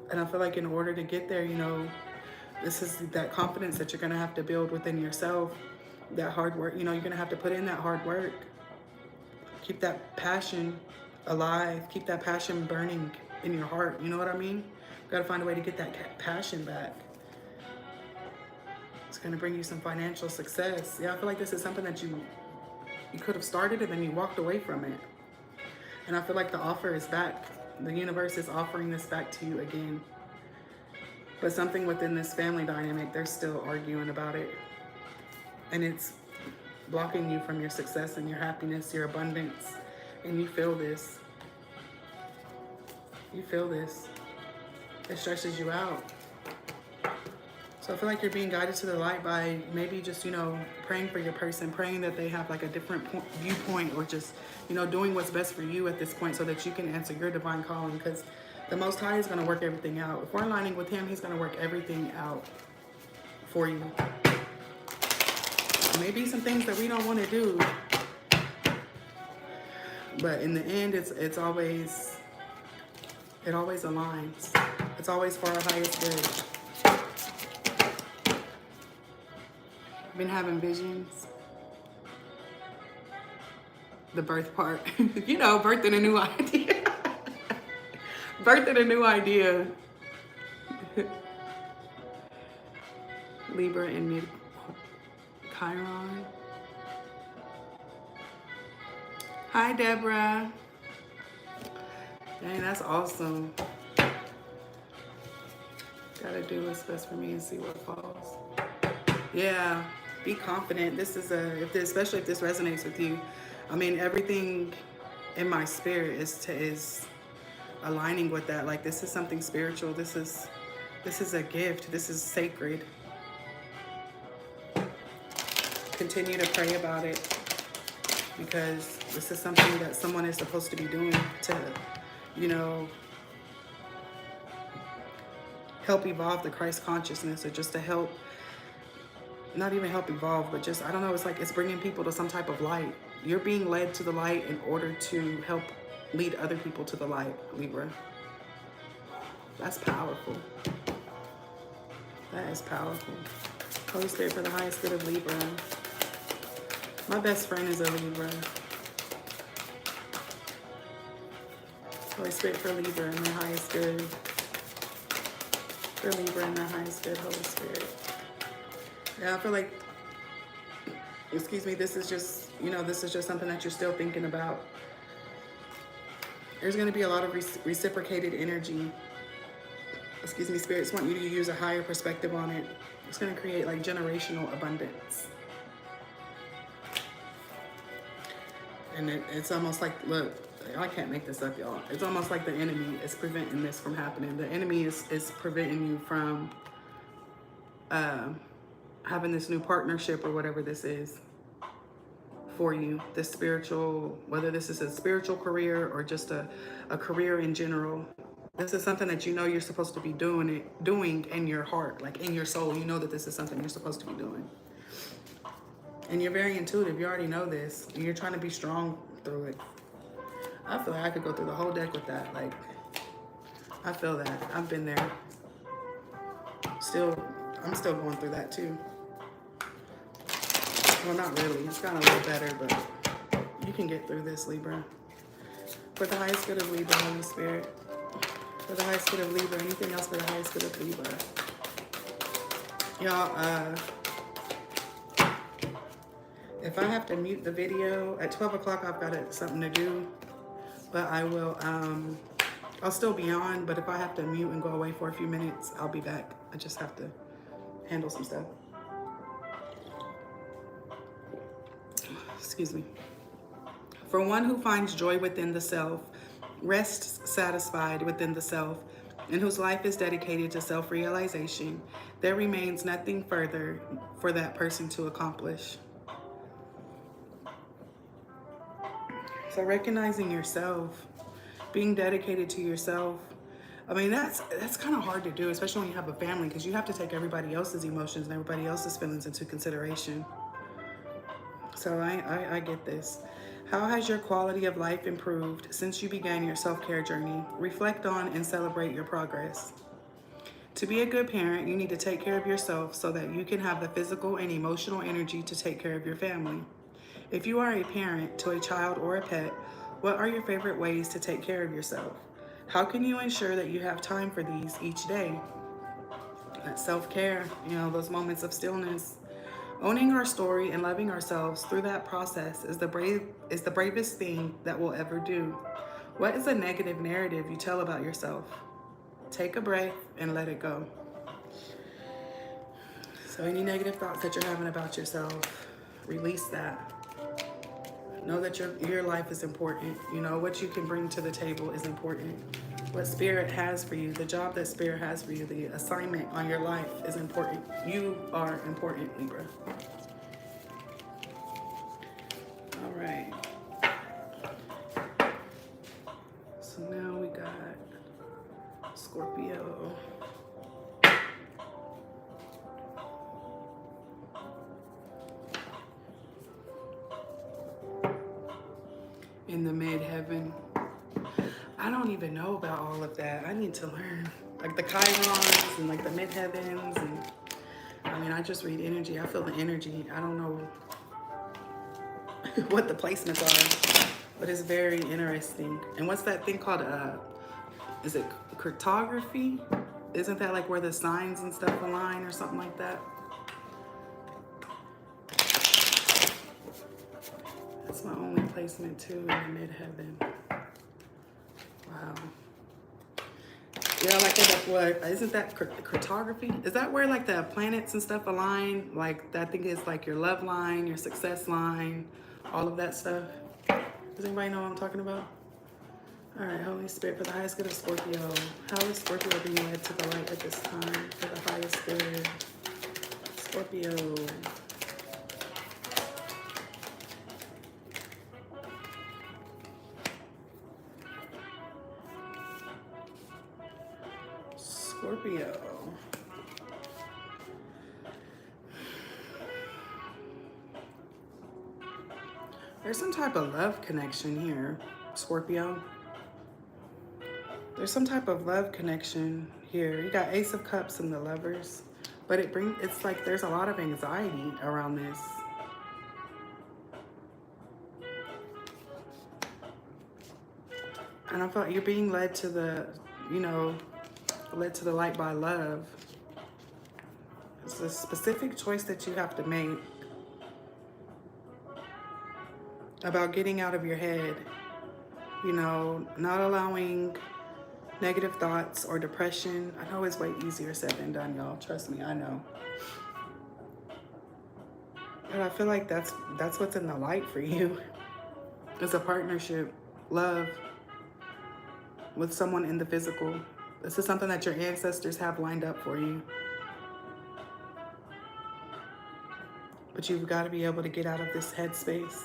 And I feel like in order to get there, you know, this is that confidence that you're going to have to build within yourself. That hard work, you know, you're going to have to put in that hard work. Keep that passion alive. Keep that passion burning in your heart. You know what I mean? You got to find a way to get that passion back. It's going to bring you some financial success. Yeah, I feel like this is something that you could have started and then you walked away from it. And I feel like the offer is back. The universe is offering this back to you again. But something within this family dynamic, they're still arguing about it. And it's blocking you from your success and your happiness, your abundance. And you feel this. You feel this. It stresses you out. So I feel like you're being guided to the light by maybe just, you know, praying for your person, praying that they have like a different viewpoint, or just, you know, doing what's best for you at this point so that you can answer your divine calling, because the Most High is going to work everything out. If we're aligning with him, he's going to work everything out for you. Maybe some things that we don't want to do, but in the end, it always aligns. It's always for our highest good. Been having visions. The birth part, you know, birthing a new idea. Birthing a new idea. Libra in mid Chiron. Hi, Deborah. Dang, that's awesome. Gotta do what's best for me and see what falls. Yeah, be confident. This is especially if this resonates with you. I mean, everything in my spirit is aligning with that. Like, this is something spiritual. This is a gift. This is sacred. Continue to pray about it, because this is something that someone is supposed to be doing to, you know, help evolve the Christ consciousness, or just to help, not even help evolve, but just, I don't know, it's like it's bringing people to some type of light. You're being led to the light in order to help lead other people to the light, Libra. That's powerful. That is powerful. Holy Spirit, for the highest good of Libra. My best friend is a Libra. Holy Spirit, for Libra and their highest good. For Libra and their highest good, Holy Spirit. Yeah, I feel like, excuse me, this is just, you know, this is just something that you're still thinking about. There's going to be a lot of reciprocated energy. Excuse me, spirits want you to use a higher perspective on it. It's going to create like generational abundance. And it's almost like, look, I can't make this up, y'all. It's almost like the enemy is preventing this from happening. The enemy is preventing you from having this new partnership, or whatever this is for you. This spiritual, whether this is a spiritual career or just a career in general. This is something that you know you're supposed to be doing in your heart, like in your soul. You know that this is something you're supposed to be doing. And you're very intuitive. You already know this. And you're trying to be strong through it. I feel like I could go through the whole deck with that. Like, I feel that. I've been there. I'm still going through that too. Well, not really. It's gotten a little better, but you can get through this, Libra. For the highest good of Libra, Holy Spirit. For the highest good of Libra. Anything else for the highest good of Libra. Y'all, if I have to mute the video at 12 o'clock, I've got something to do. But I will, I'll still be on. But if I have to mute and go away for a few minutes, I'll be back. I just have to handle some stuff. Excuse me. For one who finds joy within the self, rests satisfied within the self, and whose life is dedicated to self-realization, there remains nothing further for that person to accomplish. So recognizing yourself, being dedicated to yourself, I mean, that's kind of hard to do, especially when you have a family, because you have to take everybody else's emotions and everybody else's feelings into consideration. So I get this. How has your quality of life improved since you began your self-care journey? Reflect on and celebrate your progress. To be a good parent, you need to take care of yourself so that you can have the physical and emotional energy to take care of your family. If you are a parent to a child or a pet, what are your favorite ways to take care of yourself? How can you ensure that you have time for these each day? That's self-care, you know, those moments of stillness. Owning our story and loving ourselves through that process is the bravest thing that we'll ever do. What is a negative narrative you tell about yourself? Take a breath and let it go. So any negative thoughts that you're having about yourself, release that. Know that your life is important. You know, what you can bring to the table is important. What Spirit has for you, the job that Spirit has for you, the assignment on your life is important. You are important, Libra. All right. So now we got Scorpio. In the midheaven. I don't even know about all of that. I need to learn. Like the Chirons and like the midheavens. And I mean, I just read energy. I feel the energy. I don't know what the placements are, but it's very interesting. And what's that thing called? Is it cartography? Isn't that like where the signs and stuff align or something like that? That's my only placement too in the midheaven. Wow. Yeah, like what? Isn't that cartography? Is that where like the planets and stuff align? Like I think it's like your love line, your success line, all of that stuff. Does anybody know what I'm talking about? All right, Holy Spirit, for the highest good of Scorpio. How is Scorpio being led to the light at this time? For the highest good. Scorpio. Scorpio. There's some type of love connection here, Scorpio. There's some type of love connection here. You got Ace of Cups and the Lovers, but it's like there's a lot of anxiety around this. And I feel like you're being led to the, you know, led to the light by love. It's a specific choice that you have to make about getting out of your head, you know, not allowing negative thoughts or depression. I know it's way easier said than done, y'all. Trust me, I know. But I feel like that's what's in the light for you. It's a partnership, love with someone in the physical. This is something that your ancestors have lined up for you. But you've got to be able to get out of this headspace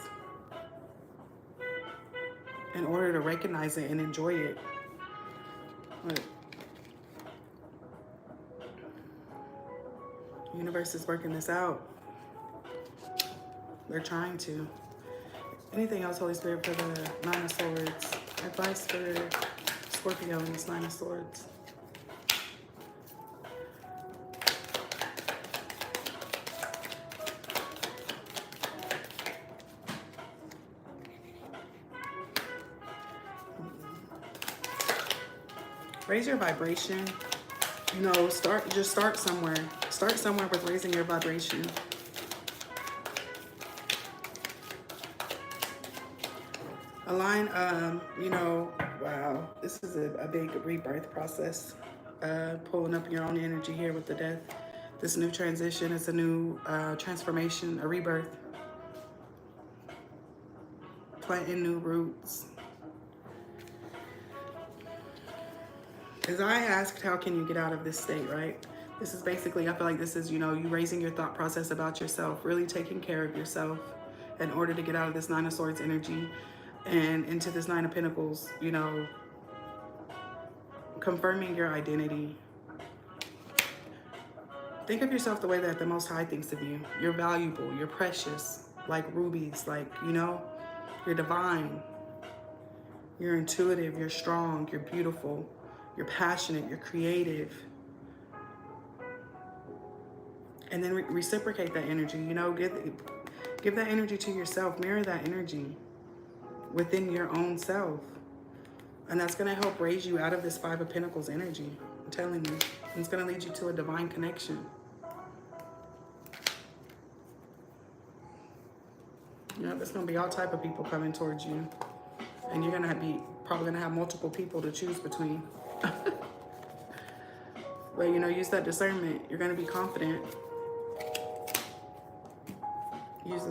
in order to recognize it and enjoy it. But the universe is working this out. They're trying to. Anything else, Holy Spirit, for the Nine of Swords? Advice for Scorpio in this Nine of Swords. Raise your vibration. You know, just start somewhere. Start somewhere with raising your vibration. Align, you know, wow, this is a big rebirth process. Pulling up your own energy here with the death. This new transition is a new transformation, a rebirth. Planting new roots. As I asked, how can you get out of this state, right? This is basically, I feel like this is, you know, you raising your thought process about yourself, really taking care of yourself in order to get out of this Nine of Swords energy and into this Nine of Pentacles, you know, confirming your identity. Think of yourself the way that the Most High thinks of you. You're valuable, you're precious, like rubies, like, you know, you're divine, you're intuitive, you're strong, you're beautiful, you're passionate, you're creative. And then reciprocate that energy, you know, give that energy to yourself, mirror that energy within your own self. And that's going to help raise you out of this Five of Pentacles energy. I'm telling you, it's going to lead you to a divine connection. You know, there's going to be all type of people coming towards you. And you're going to be probably going to have multiple people to choose between. But, you know, use that discernment. You're going to be confident. Use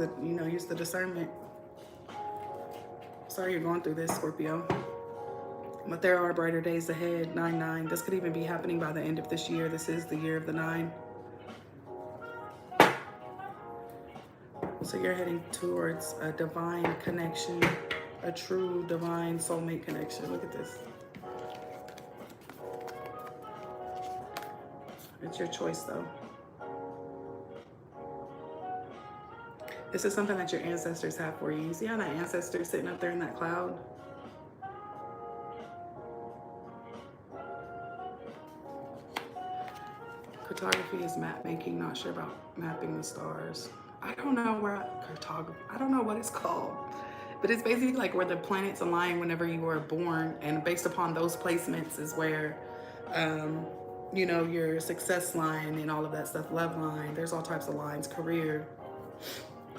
the discernment. Sorry you're going through this, Scorpio. But there are brighter days ahead. 9-9. This could even be happening by the end of this year. This is the year of the 9. So you're heading towards a divine connection, a true divine soulmate connection. Look at this. It's your choice, though. This is something that your ancestors have for you. You see how that ancestor is sitting up there in that cloud? Cartography is map making, not sure about mapping the stars. I don't know where cartography, I don't know what it's called. But it's basically like where the planets align whenever you were born. And based upon those placements is where, you know, your success line and all of that stuff, love line, there's all types of lines, career,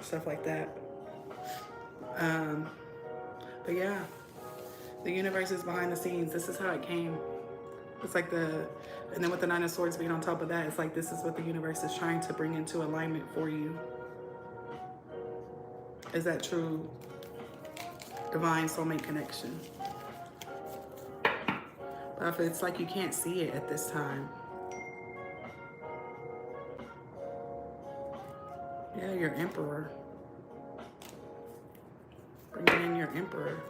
stuff like that. But yeah, the universe is behind the scenes. This is how it came. It's like and then with the Nine of Swords being on top of that, it's like this is what the universe is trying to bring into alignment for you. Is that true divine soulmate connection? But it's like you can't see it at this time. Yeah, your emperor. Bringing in your emperor.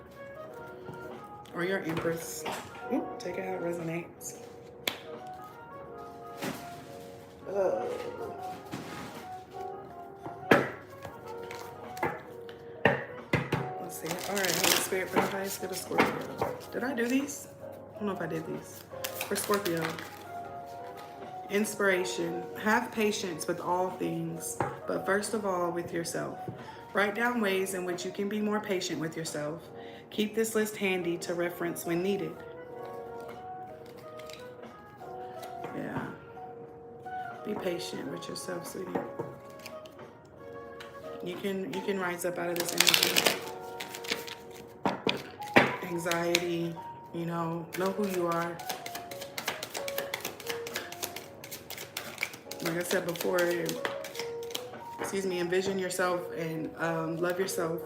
Or your empress. Ooh, take it how it resonates. Oh. Let's see. All right, Holy Spirit for the highest good of Scorpio. Did I do these? I don't know if I did these. For Scorpio. Inspiration. Have patience with all things, but first of all with yourself. Write down ways in which you can be more patient with yourself. Keep this list handy to reference when needed. Yeah. Be patient with yourself, sweetie. You can rise up out of this energy. Anxiety, you know who you are. Like I said before, envision yourself and love yourself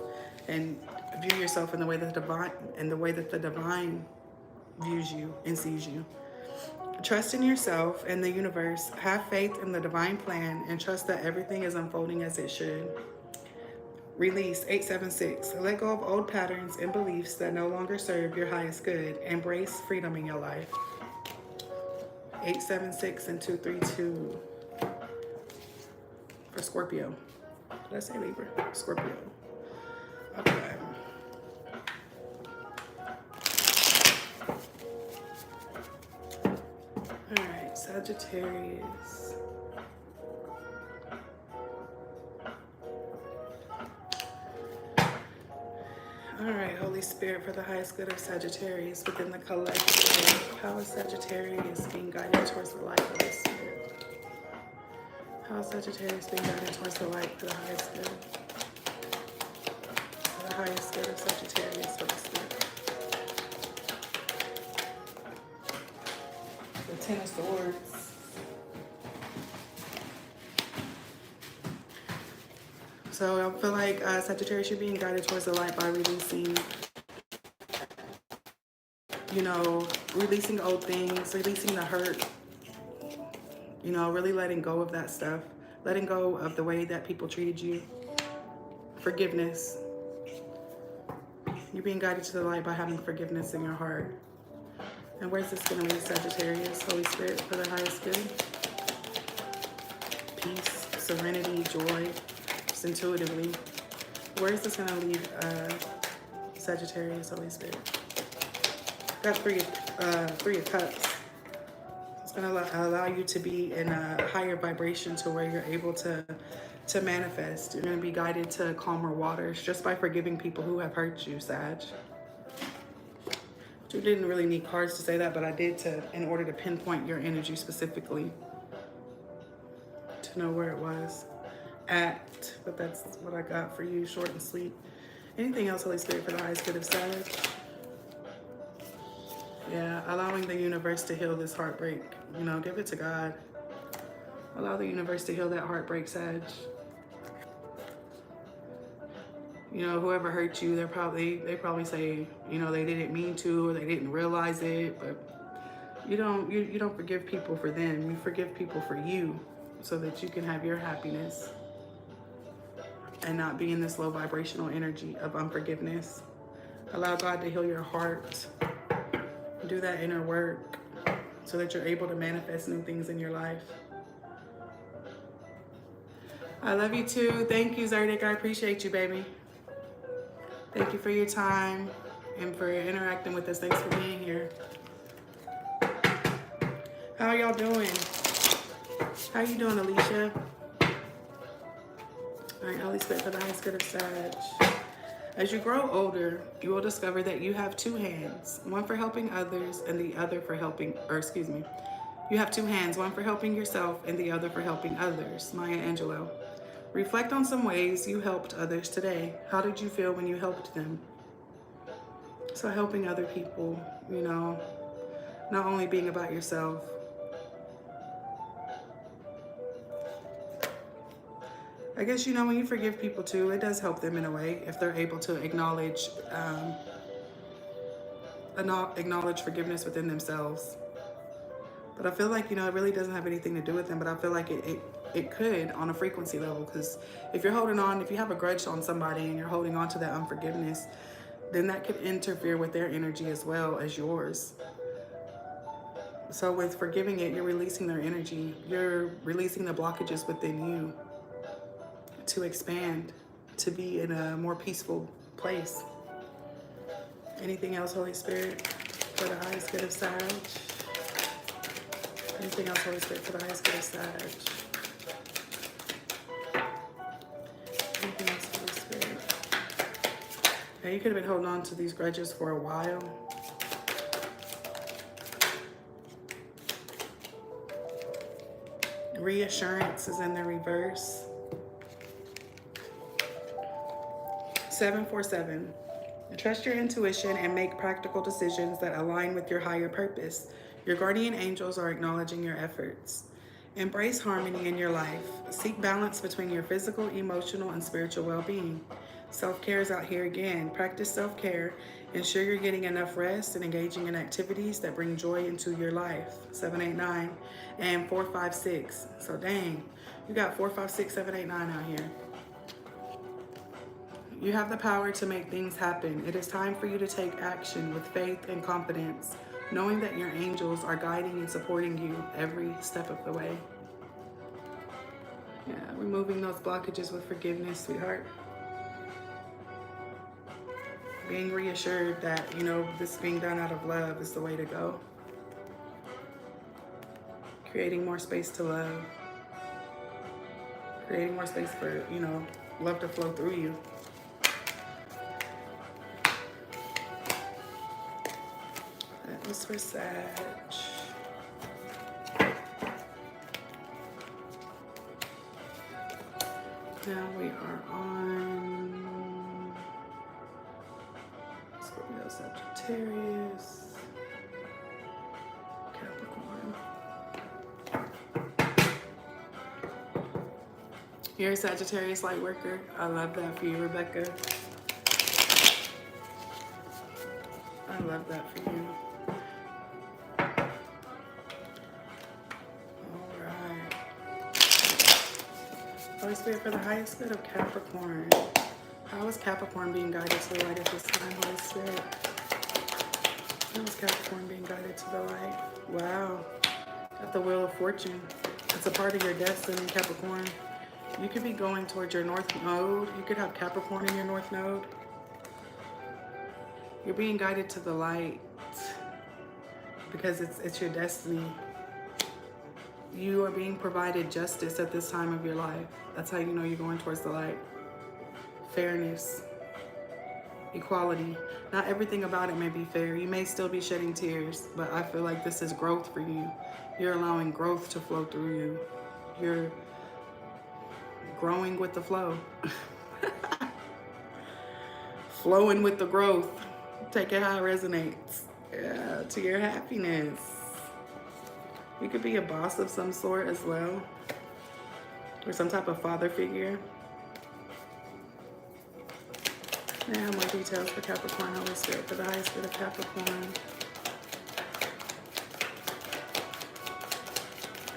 and view yourself in the way that the divine views you and sees you. Trust in yourself and the universe. Have faith in the divine plan and trust that everything is unfolding as it should. Release 876. Let go of old patterns and beliefs that no longer serve your highest good. Embrace freedom in your life. 876 and 232. For Scorpio. Did I say Libra? Scorpio. Okay. All right, Sagittarius. All right, Holy Spirit for the highest good of Sagittarius within the collective. How is Sagittarius being guided towards the light, Holy Spirit? How is Sagittarius being guided towards the light for the highest good? For the highest good of Sagittarius, Holy Spirit. The Ten of Swords. So I feel like Sagittarius, you're being guided towards the light by releasing You know, releasing old things, releasing the hurt. You know, really letting go of that stuff. Letting go of the way that people treated you. Forgiveness. You're being guided to the light by having forgiveness in your heart. And where's this going to lead, Sagittarius? Holy Spirit, for the highest good. Peace, serenity, joy, just intuitively. Where is this going to lead, Sagittarius, Holy Spirit? Got three of Cups. It's going to allow you to be in a higher vibration to where you're able to manifest. You're going to be guided to calmer waters just by forgiving people who have hurt you, Sag. You didn't really need cards to say that, but I did in order to pinpoint your energy specifically. To know where it was at. But that's what I got for you, short and sweet. Anything else, Holy Spirit, for the highest good of Sag? Yeah, allowing the universe to heal this heartbreak. You know, give it to God. Allow the universe to heal that heartbreak, Sag. You know, whoever hurt you, they probably say, you know, they didn't mean to, or they didn't realize it. But you don't forgive people for them. You forgive people for you, so that you can have your happiness and not be in this low vibrational energy of unforgiveness. Allow God to heal your heart. Do that inner work so that you're able to manifest new things in your life. I love you too. Thank you, Zodiac. I appreciate you, baby. Thank you for your time and for interacting with us. Thanks for being here. How y'all doing? How you doing, Alicia? All right, Holy Spirit, for the highest good of Sag. As you grow older, you will discover that you have two hands, one for helping others and the other for helping, you have two hands, one for helping yourself and the other for helping others. Maya Angelou. Reflect on some ways you helped others today. How did you feel when you helped them? So helping other people, you know, not only being about yourself. I guess, you know, when you forgive people too, it does help them in a way if they're able to acknowledge forgiveness within themselves. But I feel like, you know, it really doesn't have anything to do with them, but I feel like it could on a frequency level, because if you're holding on, if you have a grudge on somebody and you're holding on to that unforgiveness, then that could interfere with their energy as well as yours. So with forgiving it, you're releasing their energy. You're releasing the blockages within you to expand, to be in a more peaceful place. Anything else, Holy Spirit, for the highest good of Sag? Anything else, Holy Spirit, for the highest good of Sag? Anything else, Holy Spirit? Now, you could have been holding on to these grudges for a while. Reassurance is in the reverse. 747. Trust your intuition and make practical decisions that align with your higher purpose. Your guardian angels are acknowledging your efforts. Embrace harmony in your life. Seek balance between your physical, emotional, and spiritual well-being. Self-care is out here again. Practice self-care. Ensure you're getting enough rest and engaging in activities that bring joy into your life. 789 and 456. So dang, you got 456, 789 out here. You have the power to make things happen. It is time for you to take action with faith and confidence, knowing that your angels are guiding and supporting you every step of the way. Yeah, removing those blockages with forgiveness, sweetheart. Being reassured that, you know, this being done out of love is the way to go. Creating more space to love. Creating more space for, you know, love to flow through you. That was for Sag. Now we are on Scorpio, Sagittarius, Capricorn. You're a Sagittarius light worker. I love that for you, Rebecca. I love that for you. Holy Spirit, for the highest good of Capricorn. How is Capricorn being guided to the light at this time, Holy Spirit? How is Capricorn being guided to the light? Wow. Got the Wheel of Fortune. It's a part of your destiny, Capricorn. You could be going towards your north node. You could have Capricorn in your north node. You're being guided to the light because it's your destiny. You are being provided justice at this time of your life. That's how you know you're going towards the light. Fairness, equality. Not everything about it may be fair. You may still be shedding tears, but I feel like this is growth for you. You're allowing growth to flow through you. You're growing with the flow. Flowing with the growth. Take it how it resonates. Yeah, to your happiness. You could be a boss of some sort as well. Or some type of father figure. Now more details for Capricorn, Holy Spirit, for the highest good of Capricorn.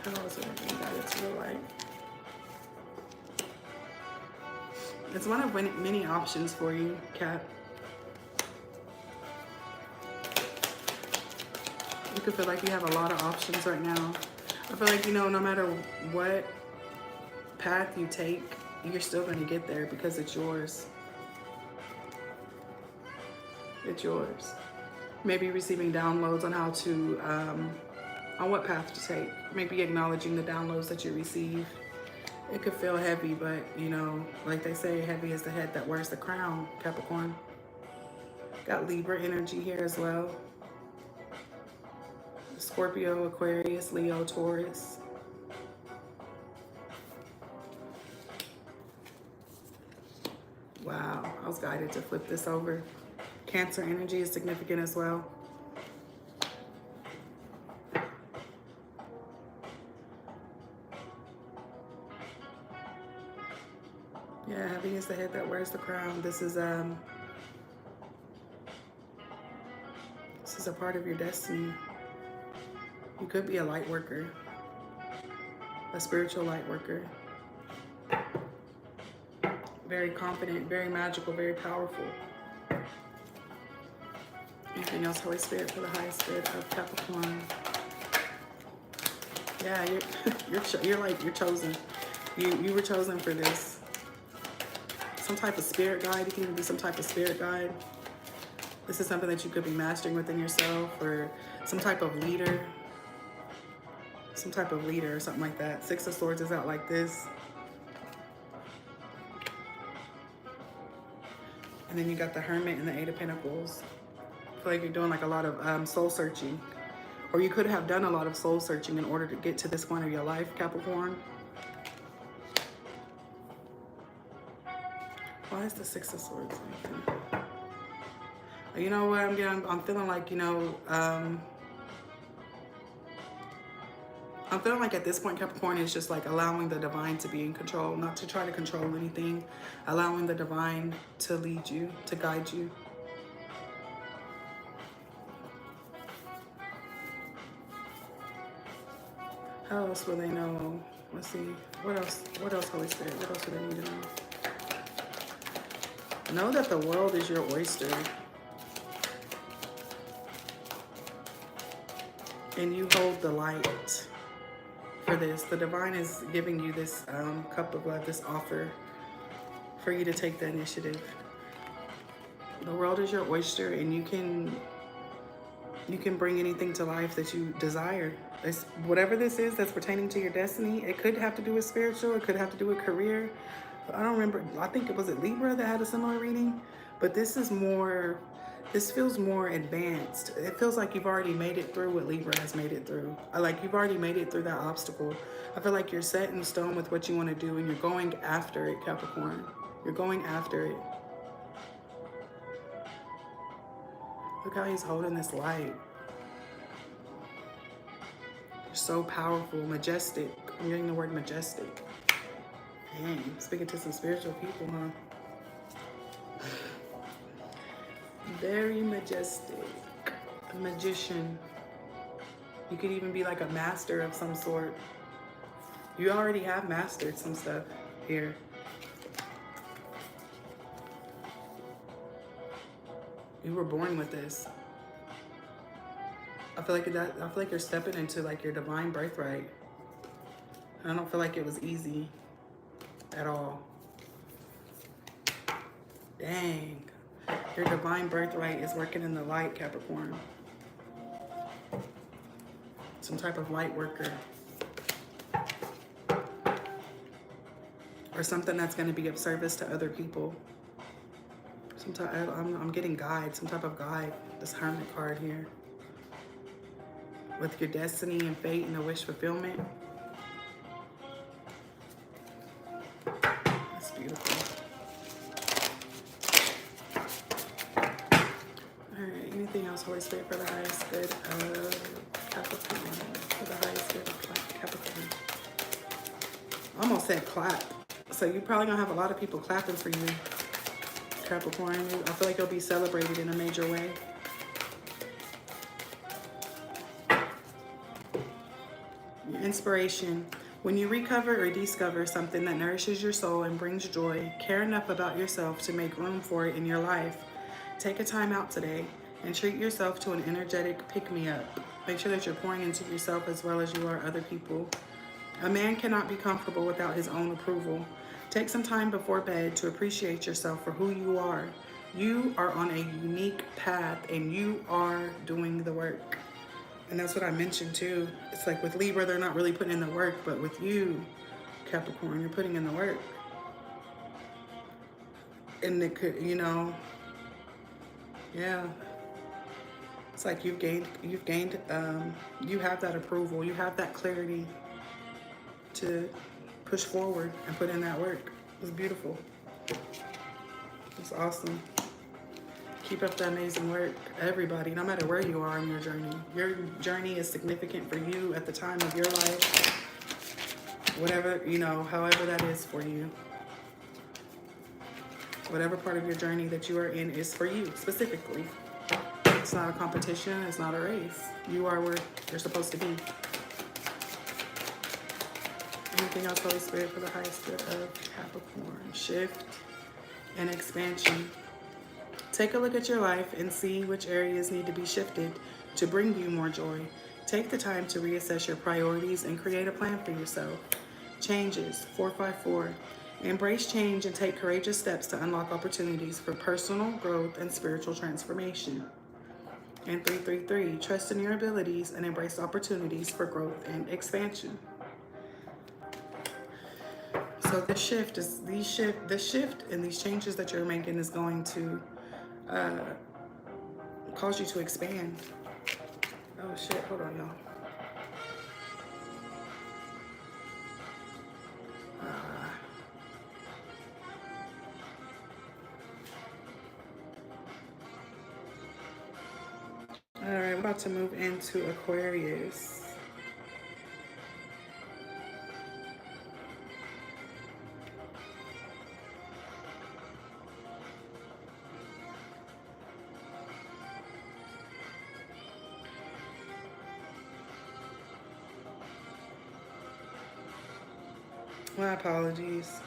How is it being guided to the light? It's one of many options for you, Cap. You could feel like you have a lot of options right now. I feel like, you know, no matter what path you take, you're still going to get there because it's yours. It's yours. Maybe receiving downloads on how to, on what path to take. Maybe acknowledging the downloads that you receive. It could feel heavy, but, you know, like they say, heavy is the head that wears the crown, Capricorn. Got Libra energy here as well. Scorpio, Aquarius, Leo, Taurus. Wow, I was guided to flip this over. Cancer energy is significant as well. Yeah, heavy is the head that wears the crown. This is a part of your destiny. You could be a light worker, a spiritual light worker. Very confident, very magical, very powerful. Anything else, Holy Spirit, for the highest good of Capricorn? Yeah, you're chosen. You were chosen for this. Some type of spirit guide. You can even be some type of spirit guide. This is something that you could be mastering within yourself, or some type of leader. Some type of leader or something like that. Six of Swords is out like this. And then you got the Hermit and the Eight of Pentacles. I feel like you're doing like a lot of soul searching. Or you could have done a lot of soul searching in order to get to this point of your life, Capricorn. Why is the Six of Swords? You know what I'm feeling like, you know, I'm feeling like at this point, Capricorn is just like allowing the divine to be in control, not to try to control anything, allowing the divine to lead you, to guide you. How else will they know? Let's see. What else, Holy Spirit? What else do they need to know? Know that the world is your oyster. And you hold the light for this. The divine is giving you this cup of love, this offer for you to take the initiative. The world is your oyster, and you can bring anything to life that you desire. Whatever this is that's pertaining to your destiny, it could have to do with spiritual, it could have to do with career. I don't remember, I think it was Libra that had a similar reading, but this is more, this feels more advanced. It feels like you've already made it through what Libra has made it through. Like you've already made it through that obstacle. I feel like you're set in stone with what you want to do, and you're going after it, Capricorn. You're going after it. Look how he's holding this light. You're so powerful, majestic. I'm getting the word majestic. Dang, speaking to some spiritual people, huh? Very majestic. A magician. You could even be like a master of some sort. You already have mastered some stuff. here. You were born with this. I feel like you're stepping into like your divine birthright. I don't feel like it was easy at all. Dang. Your divine birthright is working in the light, Capricorn. Some type of light worker. Or something that's going to be of service to other people. I'm getting guide, some type of guide. This Hermit card here. With your destiny and fate and the wish fulfillment. That's beautiful. Alright, anything else, Holy Spirit, for the highest good of Capricorn? For the highest good of Capricorn. I almost said clap. So you're probably going to have a lot of people clapping for you, Capricorn. I feel like you'll be celebrated in a major way. Your inspiration. When you recover or discover something that nourishes your soul and brings joy, care enough about yourself to make room for it in your life. Take a time out today and treat yourself to an energetic pick-me-up. Make sure that you're pouring into yourself as well as you are other people. A man cannot be comfortable without his own approval. Take some time before bed to appreciate yourself for who you are. You are on a unique path and you are doing the work. And that's what I mentioned too. It's like with Libra, they're not really putting in the work, but with you, Capricorn, you're putting in the work. And it could, you know, yeah. It's like you have that approval, you have that clarity to push forward and put in that work. It's beautiful. It's awesome. Keep up the amazing work, everybody, no matter where you are in your journey. Your journey is significant for you at the time of your life. Whatever, you know, however that is for you. Whatever part of your journey that you are in is for you, specifically. It's not a competition, it's not a race. You are where you're supposed to be. Anything else, Holy Spirit, for the highest good of Capricorn? Shift and expansion. Take a look at your life and see which areas need to be shifted to bring you more joy. Take the time to reassess your priorities and create a plan for yourself. Changes, 454. Embrace change and take courageous steps to unlock opportunities for personal growth and spiritual transformation. And 333. Trust in your abilities and embrace opportunities for growth and expansion. So this shift and these changes that you're making is going to cause you to expand. Oh shit, hold on, y'all. All right, we're about to move into Aquarius. My apologies.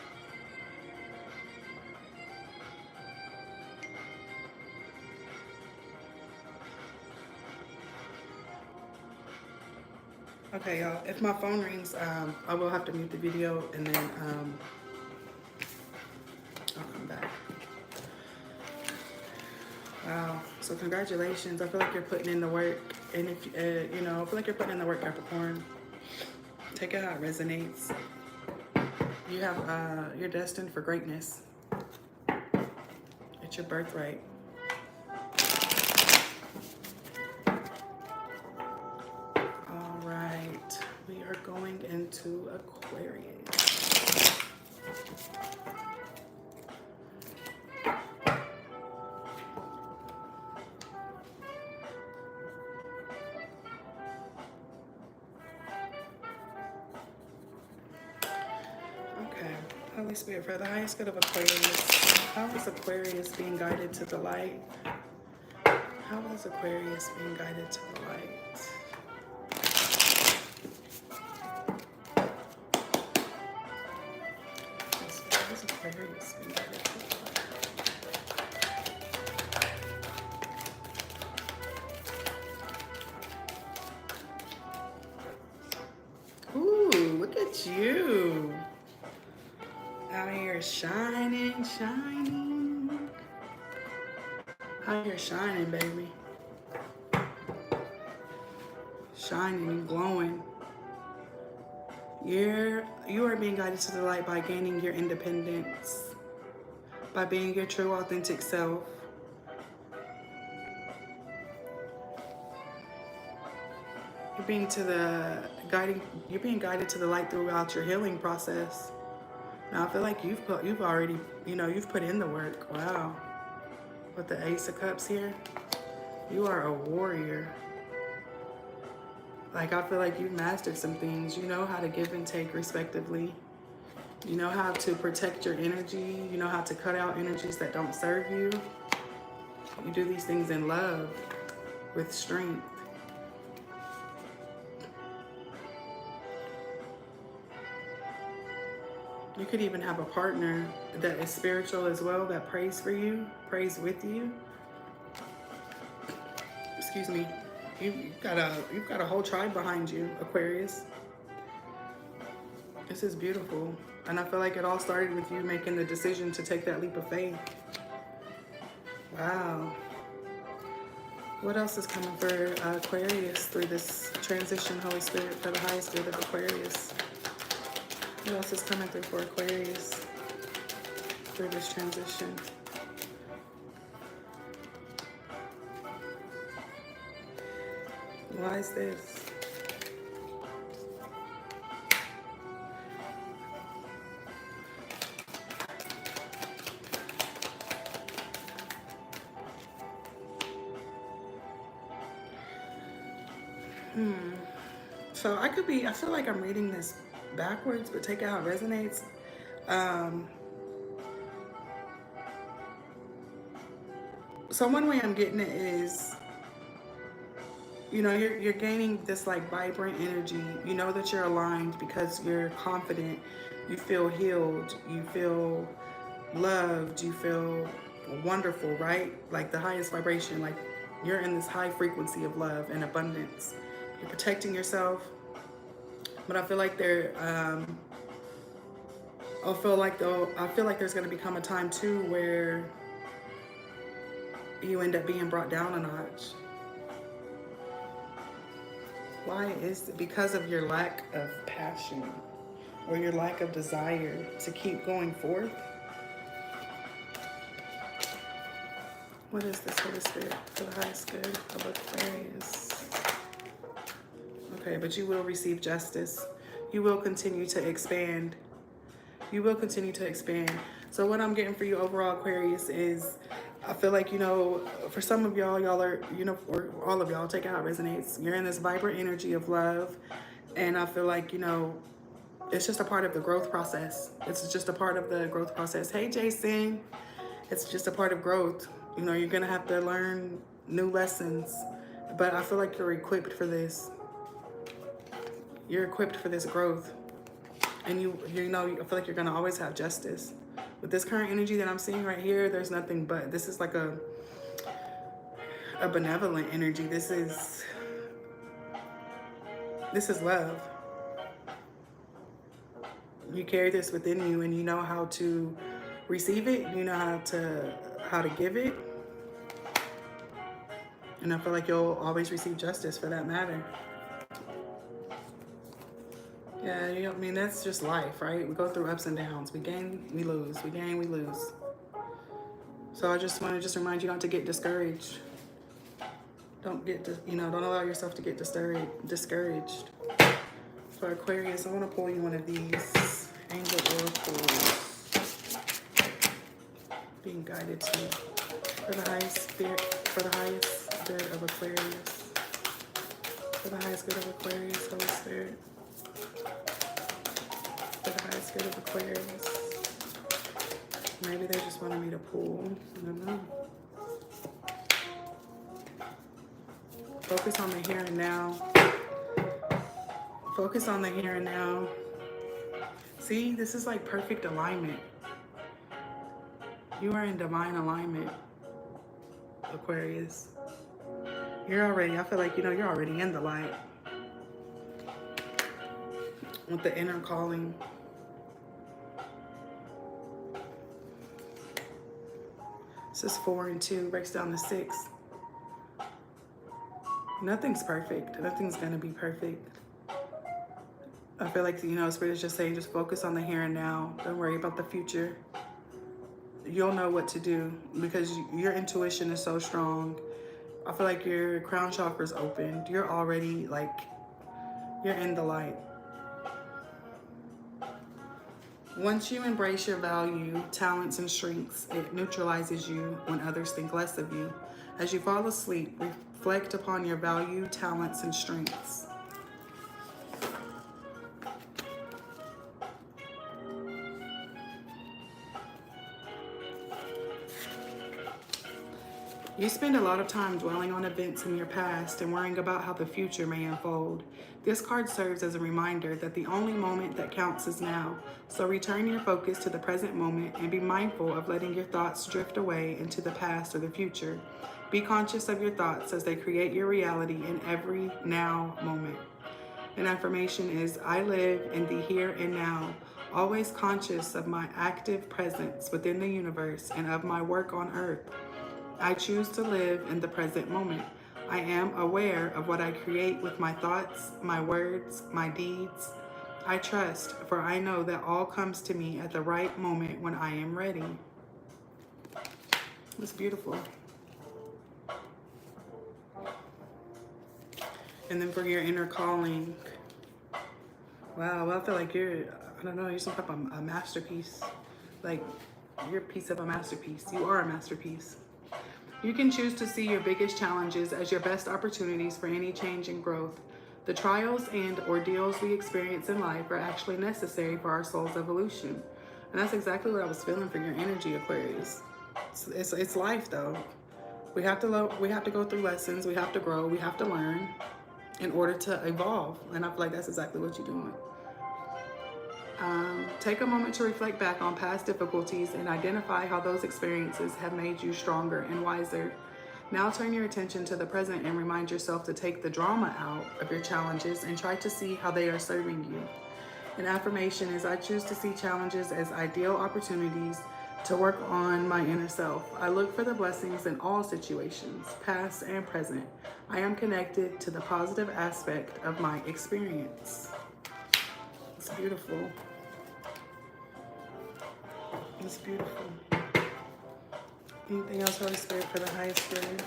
Okay, y'all. If my phone rings, I will have to mute the video and then I'll come back. Wow. So congratulations. I feel like you're putting in the work, and if you know, I feel like you're putting in the work, Capricorn. Take it how it resonates. You have, you're destined for greatness. It's your birthright. All right, we are going into Aquarius. Holy Spirit, for the highest good of Aquarius, how is Aquarius being guided to the light? How is Aquarius being guided to the light? does Aquarius being guided to the light? Ooh, look at you. Out here shining, shining. Out here shining, baby. Shining and glowing. You are being guided to the light by gaining your independence, by being your true, authentic self. You're being guided to the light throughout your healing process. Now I feel like you've already, you've put in the work. Wow. With the Ace of Cups here, you are a warrior. Like, I feel like you've mastered some things. You know how to give and take respectively. You know how to protect your energy. You know how to cut out energies that don't serve you. You do these things in love, with strength. You could even have a partner that is spiritual as well, that prays for you, prays with you. Excuse me. You've got a whole tribe behind you, Aquarius. This is beautiful. And I feel like it all started with you making the decision to take that leap of faith. Wow. What else is coming for Aquarius through this transition, Holy Spirit, for the highest good of Aquarius? What else is coming through for Aquarius through this transition? Why is this? So I feel like I'm reading this backwards, but take it how it resonates. So one way I'm getting it is, you're gaining this like vibrant energy. You know that you're aligned because you're confident. You feel healed. You feel loved. You feel wonderful, right? Like the highest vibration. Like you're in this high frequency of love and abundance. You're protecting yourself. But I feel like I feel like there's going to become a time too where you end up being brought down a notch. Why is it? Because of your lack of passion or your lack of desire to keep going forth. What is this, Holy Spirit, for the highest good of Aquarius? Okay, but you will receive justice. You will continue to expand. You will continue to expand. So what I'm getting for you overall, Aquarius, is I feel like, for some of y'all are, or all of y'all, take it how it resonates. You're in this vibrant energy of love. And I feel like, it's just a part of the growth process. It's just a part of the growth process. Hey, Jason. It's just a part of growth. You're going to have to learn new lessons. But I feel like you're equipped for this. You're equipped for this growth. And I feel like you're going to always have justice. With this current energy that I'm seeing right here, there's nothing but, this is like a benevolent energy. This is love. You carry this within you and you know how to receive it. You know how to give it. And I feel like you'll always receive justice for that matter. Yeah, that's just life, right? We go through ups and downs. We gain, we lose. We gain, we lose. So I just want to remind you not to get discouraged. Don't allow yourself to get discouraged. For Aquarius, I want to pull you one of these angel oracles. Being guided to for the highest good of Aquarius. For the highest good of Aquarius, Holy Spirit. For the highest good of Aquarius. Maybe they just wanted me to pull. I don't know. Focus on the here and now. Focus on the here and now. See, this is like perfect alignment. You are in divine alignment, Aquarius. You're already, I feel like, you know, you're already in the light. With the inner calling. This is 4 and 2, breaks down to 6. Nothing's perfect. Nothing's going to be perfect. I feel like, you know, Spirit is just saying, just focus on the here and now. Don't worry about the future. You'll know what to do because your intuition is so strong. I feel like your crown chakra is opened. You're already, like, you're in the light. Once you embrace your value, talents, and strengths, it neutralizes you when others think less of you. As you fall asleep, reflect upon your value, talents, and strengths. You spend a lot of time dwelling on events in your past and worrying about how the future may unfold. This card serves as a reminder that the only moment that counts is now. So return your focus to the present moment and be mindful of letting your thoughts drift away into the past or the future. Be conscious of your thoughts as they create your reality in every now moment. An affirmation is, I live in the here and now, always conscious of my active presence within the universe and of my work on earth. I choose to live in the present moment. I am aware of what I create with my thoughts, my words, my deeds. I trust, for I know that all comes to me at the right moment when I am ready. It's beautiful. And then for your inner calling, wow, well, I feel like you're, I don't know, you're some type of a masterpiece. Like, you're a piece of a masterpiece. You are a masterpiece. You can choose to see your biggest challenges as your best opportunities for any change and growth. The trials and ordeals we experience in life are actually necessary for our soul's evolution. And that's exactly what I was feeling for your energy, Aquarius. It's life, though. We have to go through lessons. We have to grow. We have to learn in order to evolve. And I feel like that's exactly what you're doing. Take a moment to reflect back on past difficulties and identify how those experiences have made you stronger and wiser. Now turn your attention to the present and remind yourself to take the drama out of your challenges and try to see how they are serving you. An affirmation is, I choose to see challenges as ideal opportunities to work on my inner self. I look for the blessings in all situations, past and present. I am connected to the positive aspect of my experience. It's beautiful. It's beautiful. Anything else, Holy Spirit, for the highest good?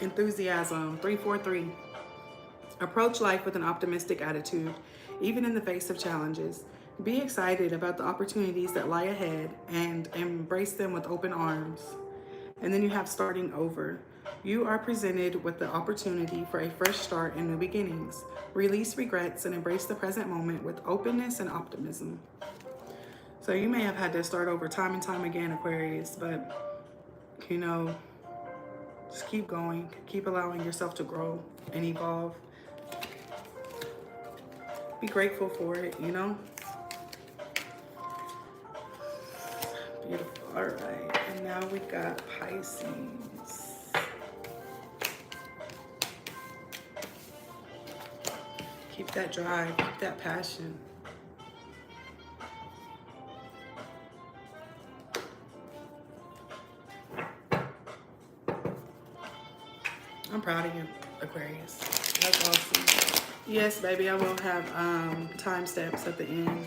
Enthusiasm, 343. Approach life with an optimistic attitude, even in the face of challenges. Be excited about the opportunities that lie ahead and embrace them with open arms. And then you have starting over. You are presented with the opportunity for a fresh start and new beginnings. Release regrets and embrace the present moment with openness and optimism. So you may have had to start over time and time again, Aquarius, but, you know, just keep going. Keep allowing yourself to grow and evolve. Be grateful for it, you know? Beautiful. All right. And now we got Pisces. Keep that drive. Keep that passion. I'm proud of you, Aquarius. That's awesome. Yes, baby, I will have timestamps at the end.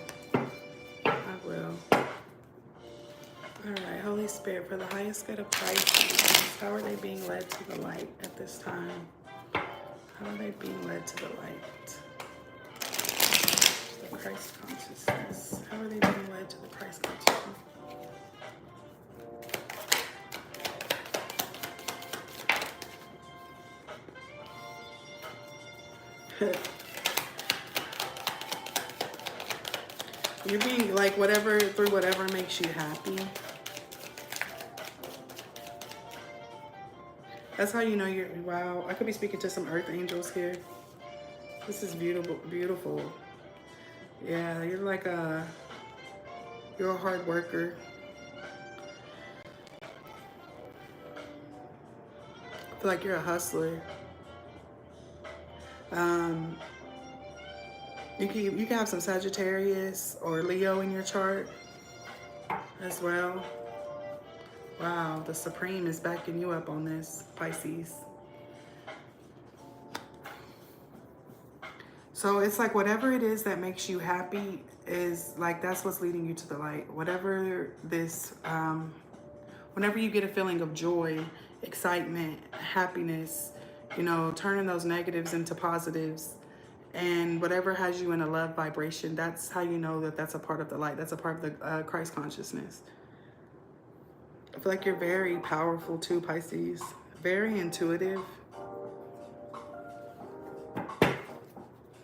I will. All right, Holy Spirit, for the highest good of Pisces, how are they being led to the light at this time? How are they being led to the light? The Christ consciousness. How are they being led to the Christ consciousness? You're being like through whatever makes you happy. That's how you know you're, wow, I could be speaking to some earth angels here. This is beautiful, beautiful. Yeah, you're a hard worker. feel like you're a hustler. You can have some Sagittarius or Leo in your chart as well. Wow, the Supreme is backing you up on this, Pisces. So it's like whatever it is that makes you happy is like, that's what's leading you to the light. Whatever this, whenever you get a feeling of joy, excitement, happiness, you know, turning those negatives into positives, and whatever has you in a love vibration, that's how you know that that's a part of the light. That's a part of the Christ consciousness. I feel like you're very powerful too, Pisces. Very intuitive.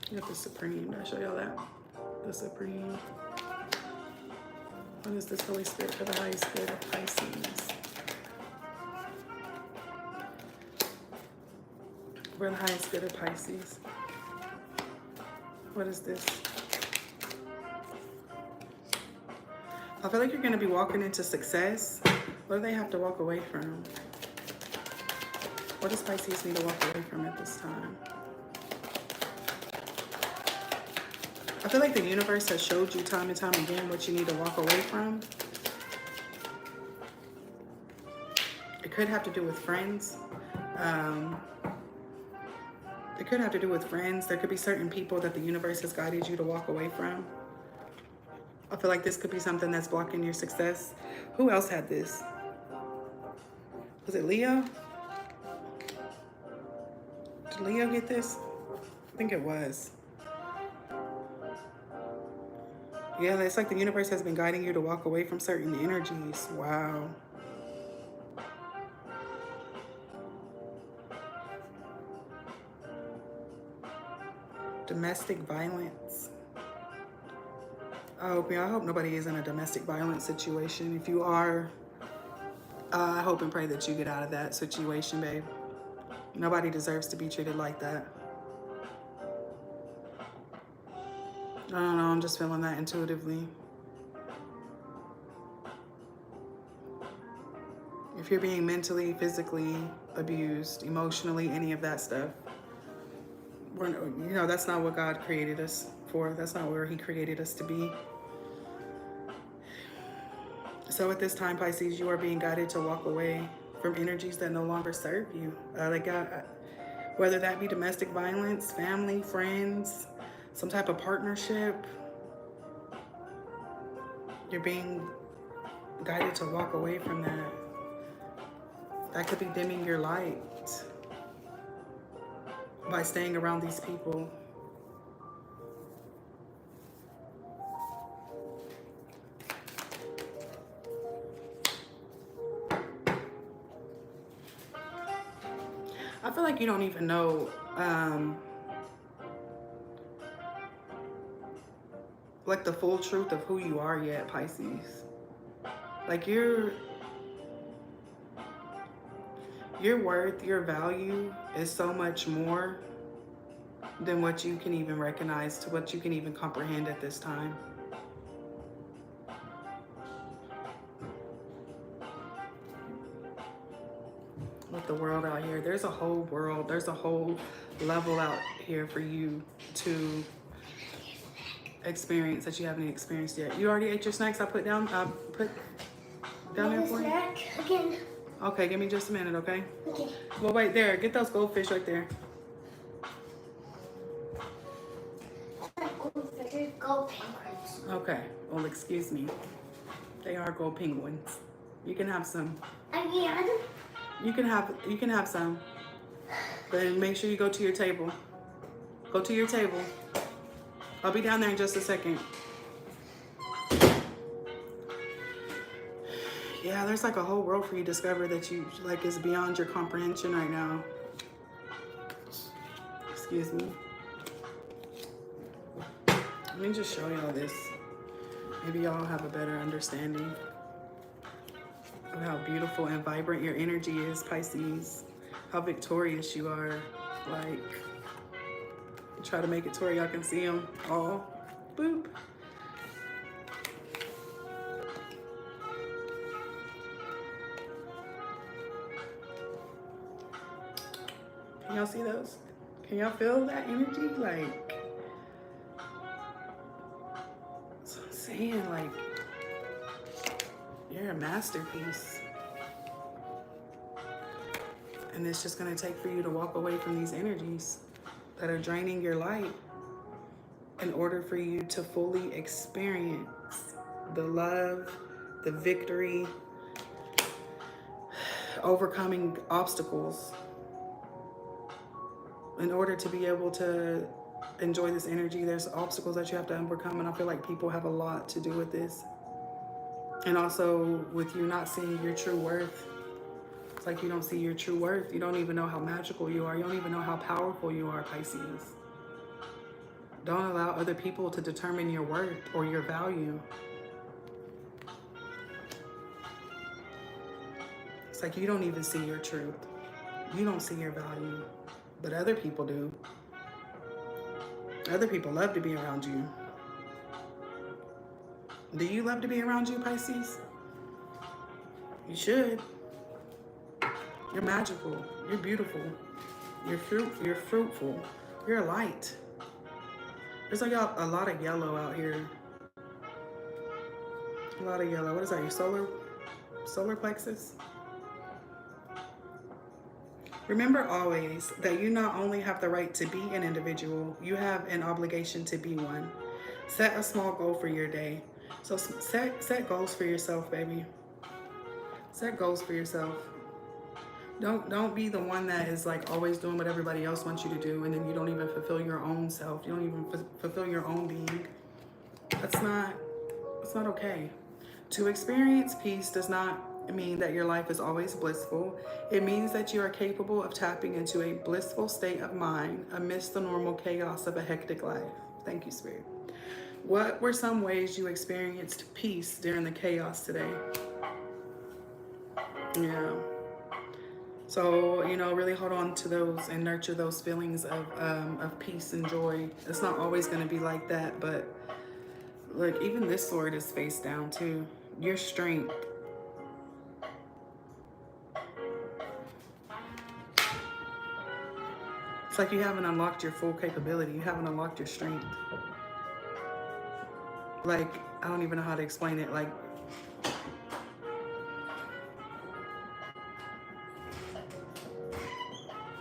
You got the Supreme. Did I show y'all that? The Supreme. What is this Holy Spirit for the highest good of Pisces? For the highest good of Pisces. What is this? I feel like you're going to be walking into success. What do they have to walk away from? What does Pisces need to walk away from at this time? I feel like the universe has showed you time and time again what you need to walk away from. It could have to do with friends. It could have to do with friends. There could be certain people that the universe has guided you to walk away from. I feel like this could be something that's blocking your success. Who else had this? Was it Leo? Did Leo get this? I think it was. Yeah, it's like the universe has been guiding you to walk away from certain energies. Wow. Domestic violence. I hope nobody is in a domestic violence situation. If you are, I hope and pray that you get out of that situation, babe. Nobody deserves to be treated like that. I don't know, I'm just feeling that intuitively. If you're being mentally, physically abused, emotionally, any of that stuff, you know, that's not what God created us for. That's not where He created us to be. So at this time, Pisces, you are being guided to walk away from energies that no longer serve you. Whether that be domestic violence, family, friends, some type of partnership, you're being guided to walk away from that. That could be dimming your light by staying around these people. I feel like you don't even know like the full truth of who you are yet, Pisces. Like your worth, your value is so much more than what you can even recognize, to what you can even comprehend at this time. With the world out here, there's a whole world, there's a whole level out here for you to experience that you haven't experienced yet. You already ate your snacks I put down there for you? Snack again. Okay, give me just a minute, okay? Okay. Well, wait there. Get those goldfish right there. Gold penguins. Okay. Well, excuse me. They are gold penguins. You can have some. Again? You can have some. But make sure you go to your table. Go to your table. I'll be down there in just a second. Yeah, there's like a whole world for you to discover that you like is beyond your comprehension right now. Excuse me. Let me just show y'all this. Maybe y'all have a better understanding of how beautiful and vibrant your energy is, Pisces. How victorious you are. Like, try to make it to where y'all can see them all. Boop. Can y'all see those? Can y'all feel that energy? Like, that's what I'm saying. Like, you're a masterpiece. And it's just going to take for you to walk away from these energies that are draining your light in order for you to fully experience the love, the victory, overcoming obstacles. In order to be able to enjoy this energy, there's obstacles that you have to overcome, and I feel like people have a lot to do with this. And also with you not seeing your true worth. It's like you don't see your true worth. You don't even know how magical you are. You don't even know how powerful you are, Pisces. Don't allow other people to determine your worth or your value. It's like you don't even see your truth. You don't see your value, but other people do. Other people love to be around you. Do you love to be around you, Pisces? You should. You're magical. You're beautiful. You're fruitful. You're a light. There's like a lot of yellow out here. A lot of yellow. What is that? Your solar plexus? Remember always that you not only have the right to be an individual, you have an obligation to be one. Set a small goal for your day. So set goals for yourself, baby. Set goals for yourself. Don't be the one that is like always doing what everybody else wants you to do, and then you don't even fulfill your own self. You don't even fulfill your own being. That's not okay. To experience peace does not mean that your life is always blissful. It means that you are capable of tapping into a blissful state of mind amidst the normal chaos of a hectic life. Thank you, Spirit. What were some ways you experienced peace during the chaos today? Yeah. So, you know, really hold on to those and nurture those feelings of peace and joy. It's not always going to be like that, but look, even this sword is face down too. Your strength. It's like you haven't unlocked your full capability. You haven't unlocked your strength. Like, I don't even know how to explain it. Like,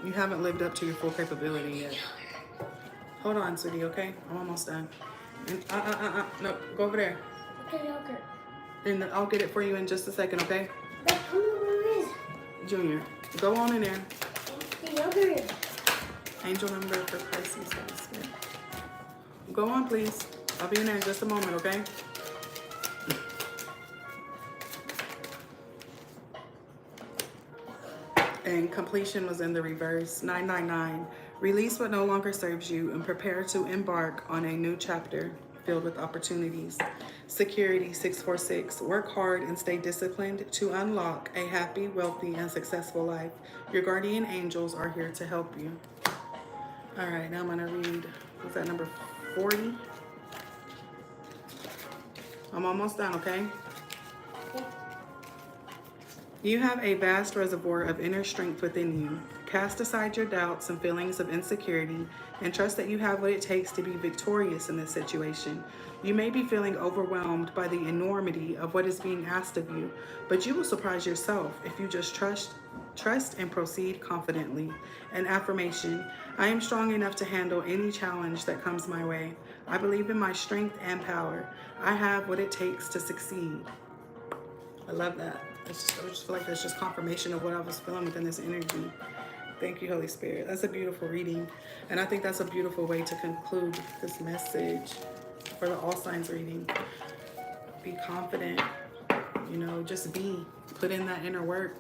you haven't lived up to your full capability yet. Hold on, sweetie, okay? I'm almost done. And, no, go over there. Okay, yogurt. And I'll get it for you in just a second, okay? That's where is Junior, go on in there. the yogurt? Angel number for Pisces. Go on, please. I'll be in there in just a moment, okay? And completion was in the reverse. 999. Release what no longer serves you and prepare to embark on a new chapter filled with opportunities. Security. 646. Work hard and stay disciplined to unlock a happy, wealthy, and successful life. Your guardian angels are here to help you. All right, now I'm gonna read, what's that, number 40? I'm almost done, okay? You have a vast reservoir of inner strength within you. Cast aside your doubts and feelings of insecurity and trust that you have what it takes to be victorious in this situation. You may be feeling overwhelmed by the enormity of what is being asked of you, but you will surprise yourself if you just trust and proceed confidently. An affirmation: I am strong enough to handle any challenge that comes my way. I believe in my strength and power. I have what it takes to succeed. I love that. I just feel like that's just confirmation of what I was feeling within this energy. Thank you, Holy Spirit. That's a beautiful reading. And I think that's a beautiful way to conclude this message for the all signs reading. Be confident, you know, just be. Put in that inner work.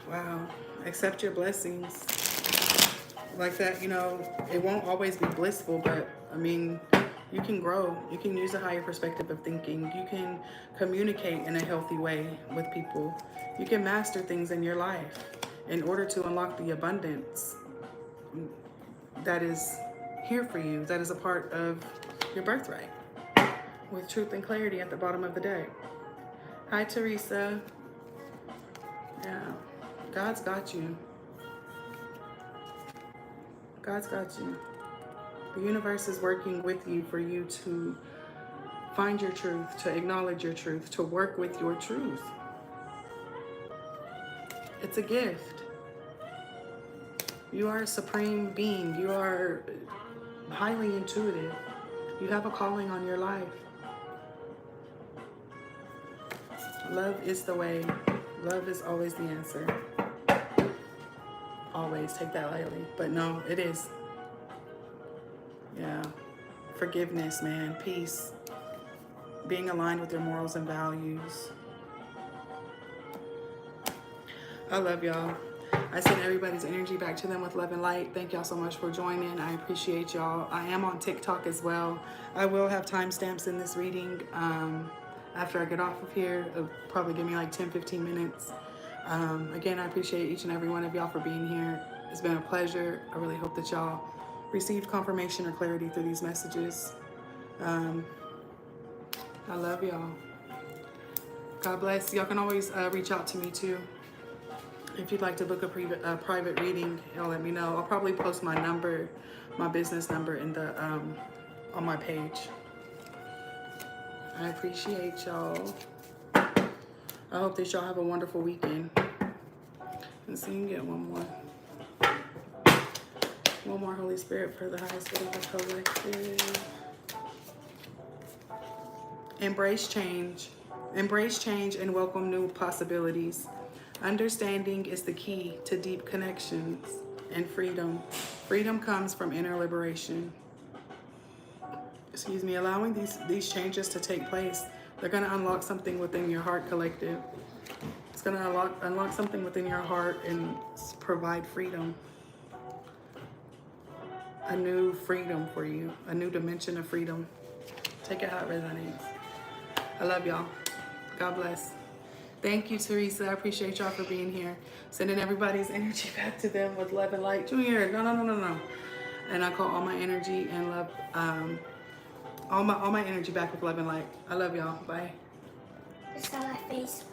Wow. Accept your blessings. Like that, you know, it won't always be blissful, but I mean, you can grow. You can use a higher perspective of thinking. You can communicate in a healthy way with people. You can master things in your life in order to unlock the abundance that is here for you, that is a part of your birthright, with truth and clarity at the bottom of the deck. Hi, Teresa. Yeah, God's got you. God's got you. The universe is working with you for you to find your truth, to acknowledge your truth, to work with your truth. It's a gift. You are a supreme being. You are highly intuitive. You have a calling on your life. Love is the way. Love is always the answer. Always, take that lightly. But no, it is. Yeah. Forgiveness, man. Peace. Being aligned with your morals and values. I love y'all. I send everybody's energy back to them with love and light. Thank y'all so much for joining. I appreciate y'all. I am on TikTok as well. I will have timestamps in this reading after I get off of here. It'll probably give me like 10-15 minutes. Again, I appreciate each and every one of y'all for being here. It's been a pleasure. I really hope that y'all received confirmation or clarity through these messages. I love y'all. God bless. Y'all can always reach out to me too. If you'd like to book a private reading, y'all let me know. I'll probably post my number, my business number in the on my page. I appreciate y'all. I hope that y'all have a wonderful weekend. Let's see, you can get one more. One more, Holy Spirit, for the highest good of the collective. Embrace change. Embrace change and welcome new possibilities. Understanding is the key to deep connections and freedom. Freedom comes from inner liberation. Excuse me, allowing these changes to take place, they're going to unlock something within your heart, collective. It's going to unlock something within your heart and provide freedom. A new freedom for you, a new dimension of freedom. Take it how it resonates. I love y'all. God bless. Thank you, Teresa. I appreciate y'all for being here. Sending everybody's energy back to them with love and light. Junior, no. And I call all my energy and love, all my energy back with love and light. I love y'all. Bye. Just on my face.